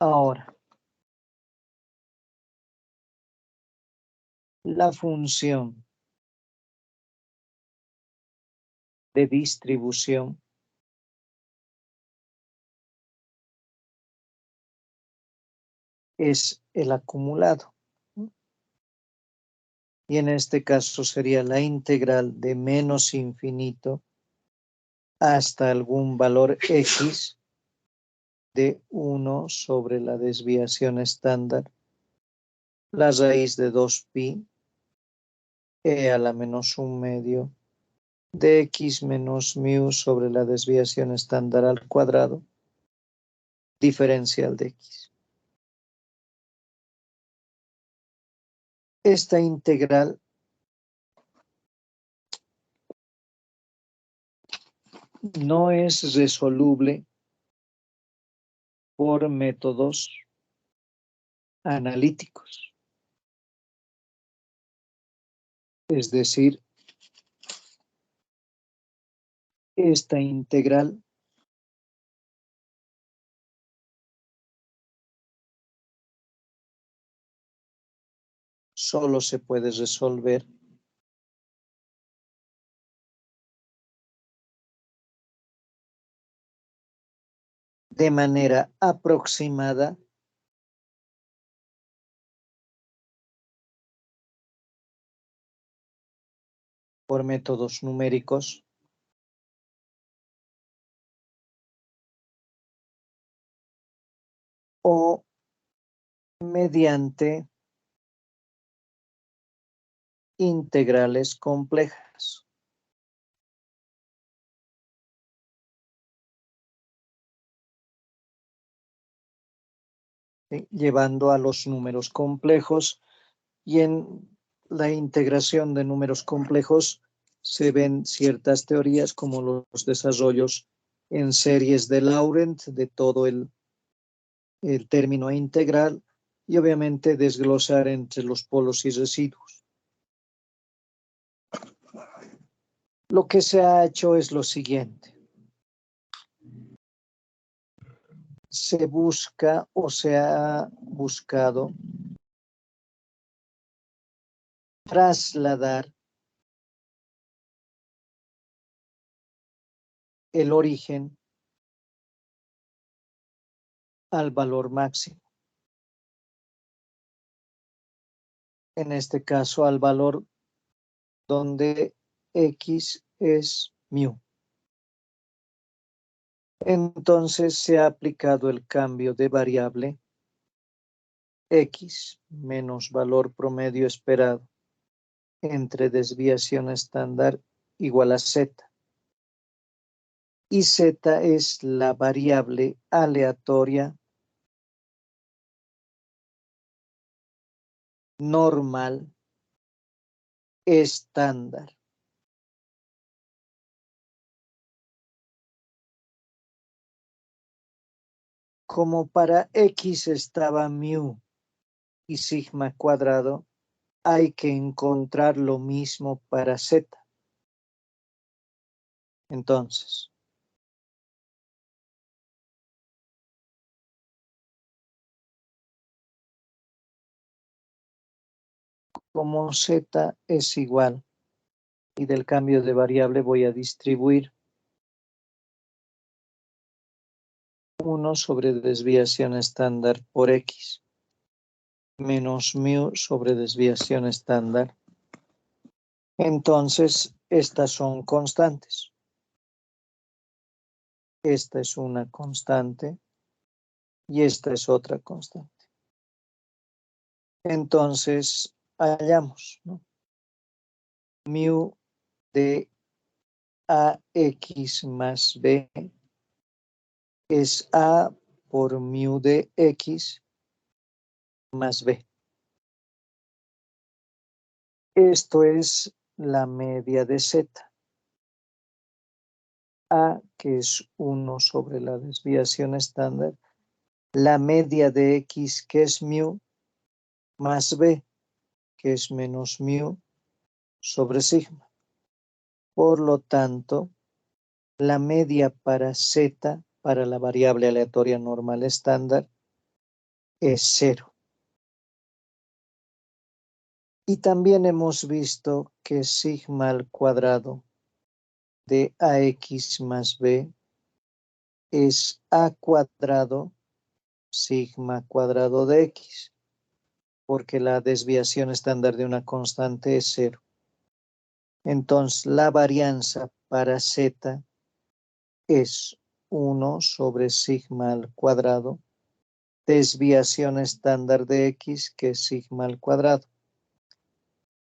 Ahora, la función de distribución es el acumulado. Y en este caso sería la integral de menos infinito hasta algún valor X de 1 sobre la desviación estándar, la raíz de 2pi, e a la menos 1/2 de X menos mu sobre la desviación estándar al cuadrado, diferencial de X. Esta integral no es resoluble por métodos analíticos. Es decir, esta integral solo se puede resolver de manera aproximada por métodos numéricos o mediante integrales complejas. ¿Sí? Llevando a los números complejos, y en la integración de números complejos se ven ciertas teorías como los desarrollos en series de Laurent de todo el término integral, y obviamente desglosar entre los polos y residuos. Lo que se ha hecho es lo siguiente. Se busca o se ha buscado trasladar el origen al valor máximo. En este caso, al valor donde X es mu. Entonces se ha aplicado el cambio de variable X menos valor promedio esperado entre desviación estándar igual a Z. Y Z es la variable aleatoria normal estándar. Como para X estaba mu y sigma cuadrado, hay que encontrar lo mismo para Z. Entonces, como Z es igual y del cambio de variable voy a distribuir 1 sobre desviación estándar por X menos mu sobre desviación estándar. Entonces, estas son constantes. Esta es una constante y esta es otra constante. Entonces, hallamos, ¿no? Mu de AX más B es A por mu de X más B. Esto es la media de Z. A, que es 1 sobre la desviación estándar. La media de X, que es mu, más B, que es menos mu sobre sigma. Por lo tanto, la media para Z, para la variable aleatoria normal estándar, es 0. Y también hemos visto que sigma al cuadrado de AX más B es A cuadrado sigma cuadrado de X, porque la desviación estándar de una constante es 0. Entonces, la varianza para Z es 1 sobre sigma al cuadrado, desviación estándar de X, que es sigma al cuadrado.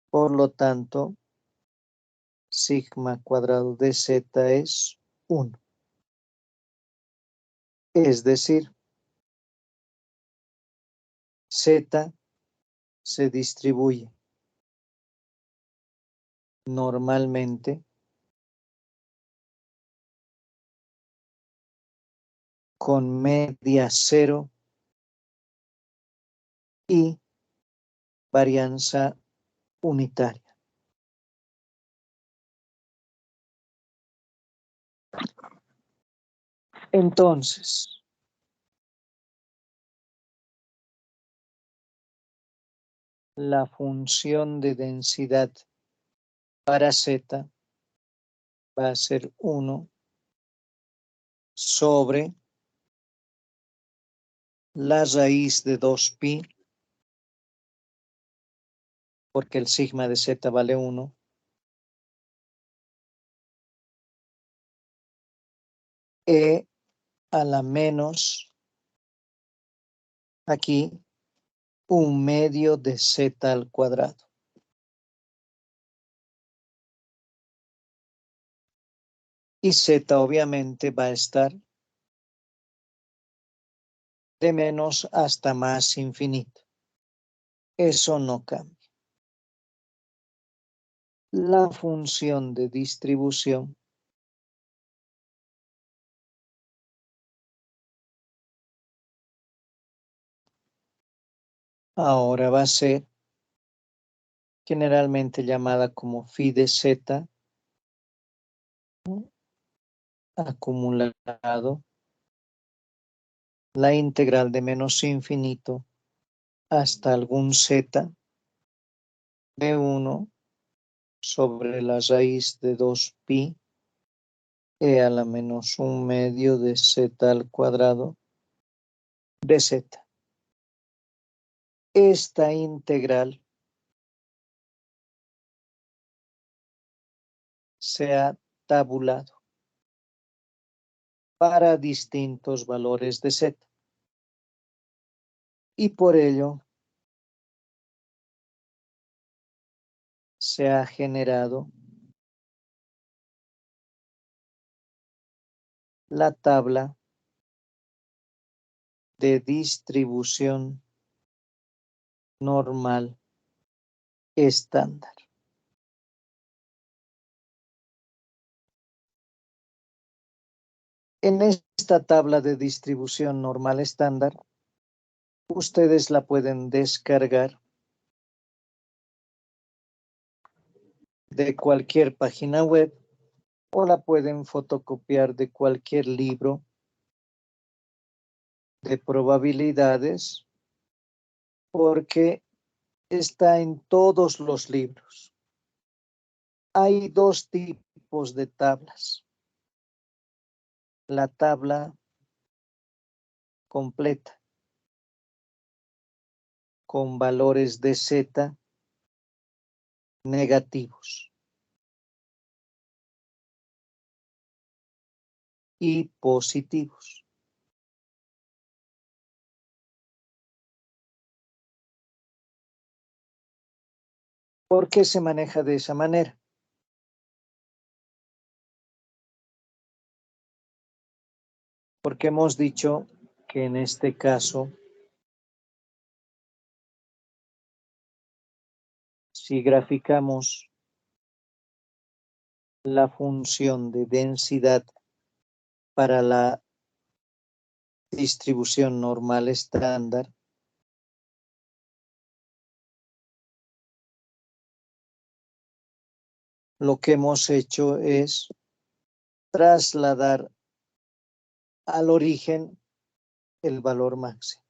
Por lo tanto, sigma cuadrado de Z es 1. Es decir, Z se distribuye normalmente con media 0 y varianza unitaria. Entonces, la función de densidad para Z va a ser 1 sobre la raíz de 2pi, porque el sigma de Z vale 1, e a la menos, aquí, 1/2 de Z al cuadrado. Y Z obviamente va a estar de menos hasta más infinito. Eso no cambia. La función de distribución ahora va a ser generalmente llamada como phi de Z acumulado la integral de menos infinito hasta algún Z de 1 sobre la raíz de 2pi e a la menos 1/2 de Z al cuadrado de Z. Esta integral se ha tabulado para distintos valores de Z. Y por ello se ha generado la tabla de distribución normal estándar. En esta tabla de distribución normal estándar, ustedes la pueden descargar de cualquier página web o la pueden fotocopiar de cualquier libro de probabilidades, porque está en todos los libros. Hay dos tipos de tablas. La tabla completa con valores de Z negativos y positivos. ¿Por qué se maneja de esa manera? Porque hemos dicho que en este caso, si graficamos la función de densidad para la distribución normal estándar, lo que hemos hecho es trasladar al origen el valor máximo.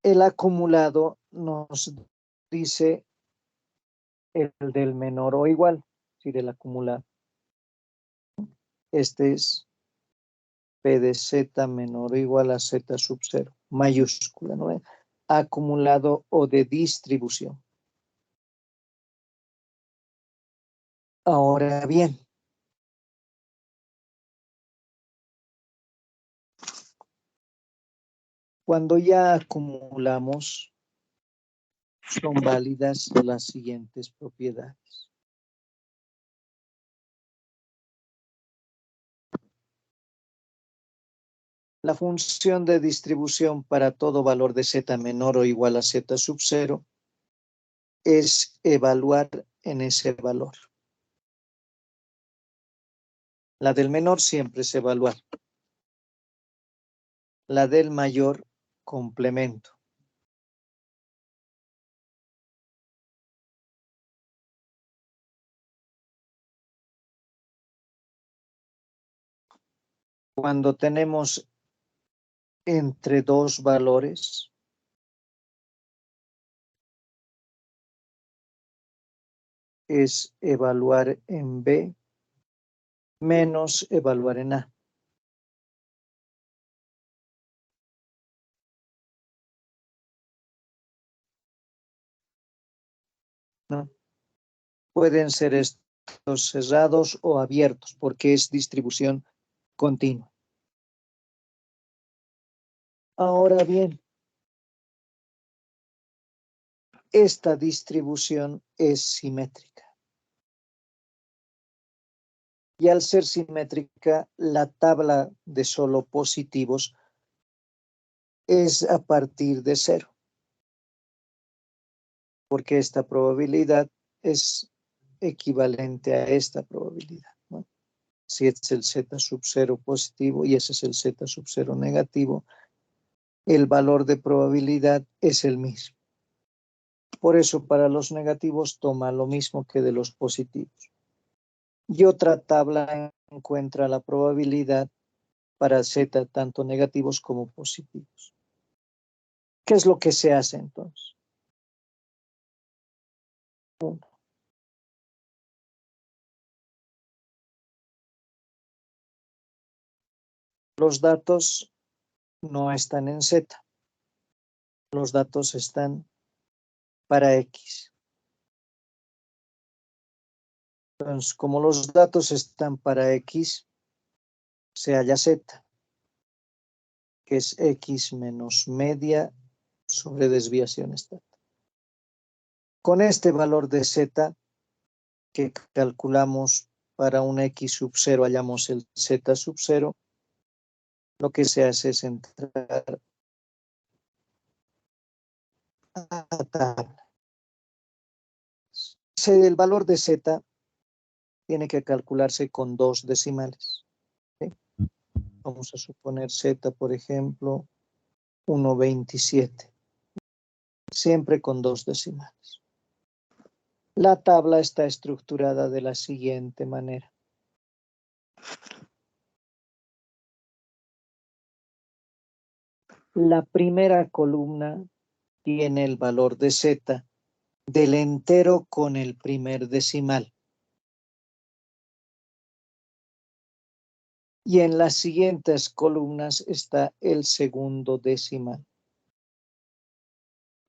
El acumulado nos dice el del menor o igual, si del acumulado. Este es P de Z menor o igual a Z sub 0, mayúscula, ¿no? Acumulado o de distribución. Ahora bien, cuando ya acumulamos, son válidas las siguientes propiedades. La función de distribución para todo valor de Z menor o igual a Z sub 0 es evaluar en ese valor. La del menor siempre es evaluar. La del mayor, complemento. Cuando tenemos entre dos valores, es evaluar en B menos evaluar en A. ¿No? Pueden ser estos cerrados o abiertos porque es distribución continua. Ahora bien, esta distribución es simétrica. Y al ser simétrica, la tabla de solo positivos es a partir de 0. Porque esta probabilidad es equivalente a esta probabilidad, ¿no? Si es el Z sub 0 positivo y ese es el Z sub 0 negativo, el valor de probabilidad es el mismo. Por eso para los negativos toma lo mismo que de los positivos. Y otra tabla encuentra la probabilidad para Z tanto negativos como positivos. ¿Qué es lo que se hace entonces? 1. Los datos no están en Z. Los datos están para X. Entonces, como los datos están para X, se halla Z, que es X menos media sobre desviación estándar. Con este valor de Z que calculamos para un X sub 0, hallamos el Z sub 0, lo que se hace es entrar a la tabla. El valor de Z tiene que calcularse con 2 decimales. ¿Sí? Vamos a suponer Z, por ejemplo, 1,27. Siempre con 2 decimales. La tabla está estructurada de la siguiente manera. La primera columna tiene el valor de Z del entero con el primer decimal. Y en las siguientes columnas está el segundo decimal.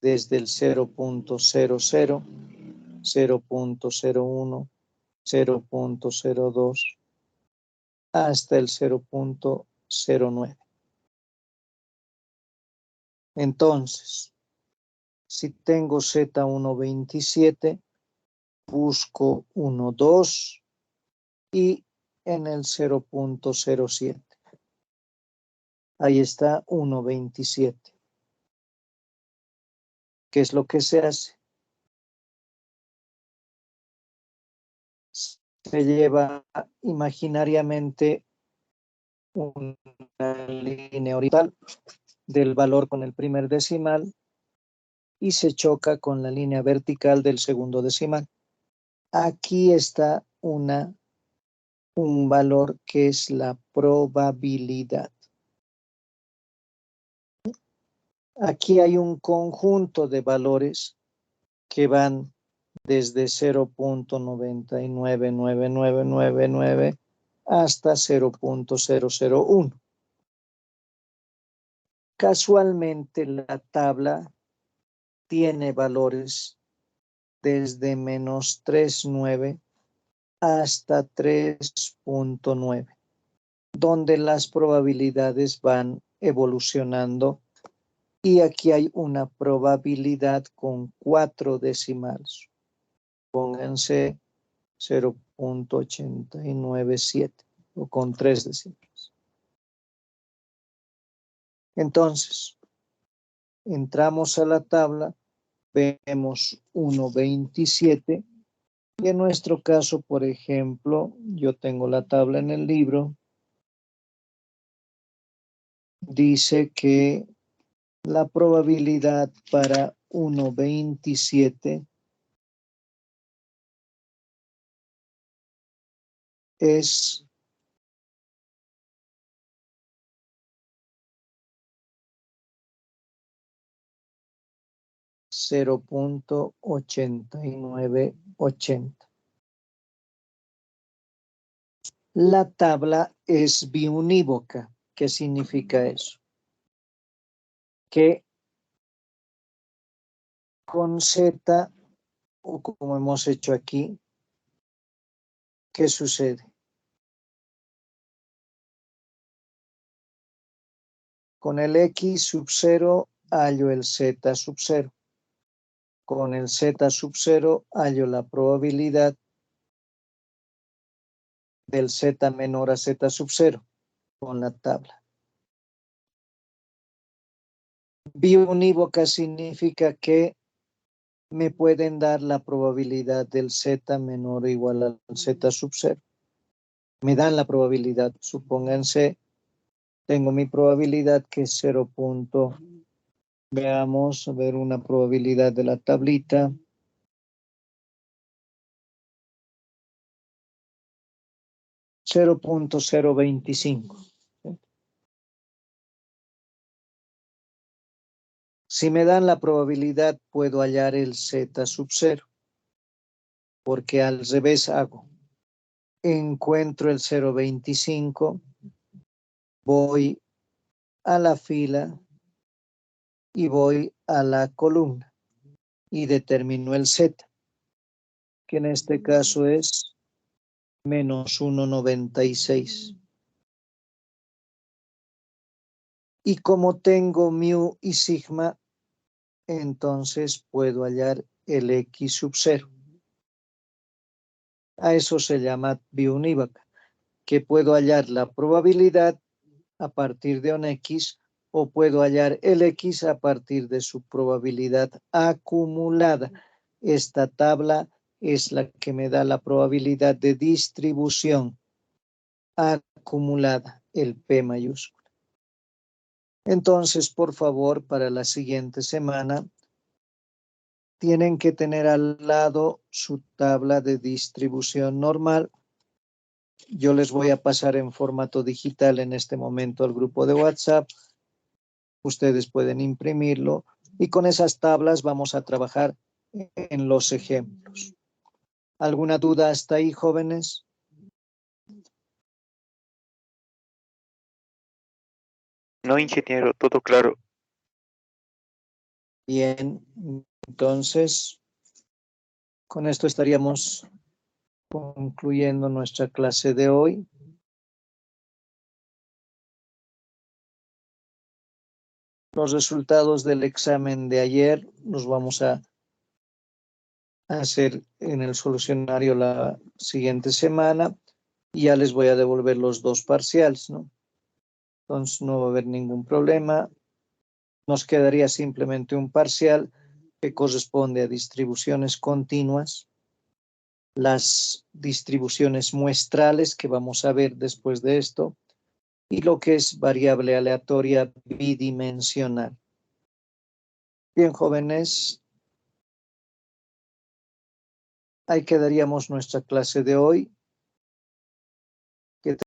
Desde el 0.00, 0.01, 0.02 hasta el 0.09. Entonces, si tengo Z 1,27, busco 1,2 y en el 0.07. Ahí está 1,27. ¿Qué es lo que se hace? Se lleva imaginariamente una línea horizontal del valor con el primer decimal y se choca con la línea vertical del segundo decimal. Aquí está un valor que es la probabilidad. Aquí hay un conjunto de valores que van desde 0.999999 hasta 0.001. Casualmente la tabla tiene valores desde -3,9 hasta 3,9, donde las probabilidades van evolucionando. Y aquí hay una probabilidad con 4 decimales. Pónganse 0.897 o con 3 decimales. Entonces, entramos a la tabla, vemos 1,27 y en nuestro caso, por ejemplo, yo tengo la tabla en el libro, dice que la probabilidad para 1,27 es 0.8980. La tabla es biunívoca. ¿Qué significa eso? Que con Z, o como hemos hecho aquí, ¿qué sucede? Con el X sub 0 hallo el Z sub 0. Con el Z sub 0 hallo la probabilidad del Z menor a Z sub 0 con la tabla. Biunívoca significa que me pueden dar la probabilidad del Z menor o igual al Z sub 0. Me dan la probabilidad, supónganse, tengo mi probabilidad que es 0. Veamos, a ver una probabilidad de la tablita. 0.025. Si me dan la probabilidad, puedo hallar el Z sub 0, porque al revés hago. Encuentro el 0.25, voy a la fila y voy a la columna y determino el Z, que en este caso es menos 1,96. Y como tengo mu y sigma, entonces puedo hallar el X sub 0. A eso se llama biunívoca, que puedo hallar la probabilidad a partir de un X o puedo hallar el X a partir de su probabilidad acumulada. Esta tabla es la que me da la probabilidad de distribución acumulada, el P mayúscula. Entonces, por favor, para la siguiente semana, tienen que tener al lado su tabla de distribución normal. Yo les voy a pasar en formato digital en este momento al grupo de WhatsApp. Ustedes pueden imprimirlo y con esas tablas vamos a trabajar en los ejemplos. ¿Alguna duda hasta ahí, jóvenes? No, ingeniero, todo claro. Bien, entonces con esto estaríamos concluyendo nuestra clase de hoy. Los resultados del examen de ayer los vamos a hacer en el solucionario la siguiente semana y ya les voy a devolver los 2 parciales, ¿no? Entonces no va a haber ningún problema. Nos quedaría simplemente un parcial que corresponde a distribuciones continuas, las distribuciones muestrales que vamos a ver después de esto, y lo que es variable aleatoria bidimensional. Bien, jóvenes, ahí quedaríamos nuestra clase de hoy.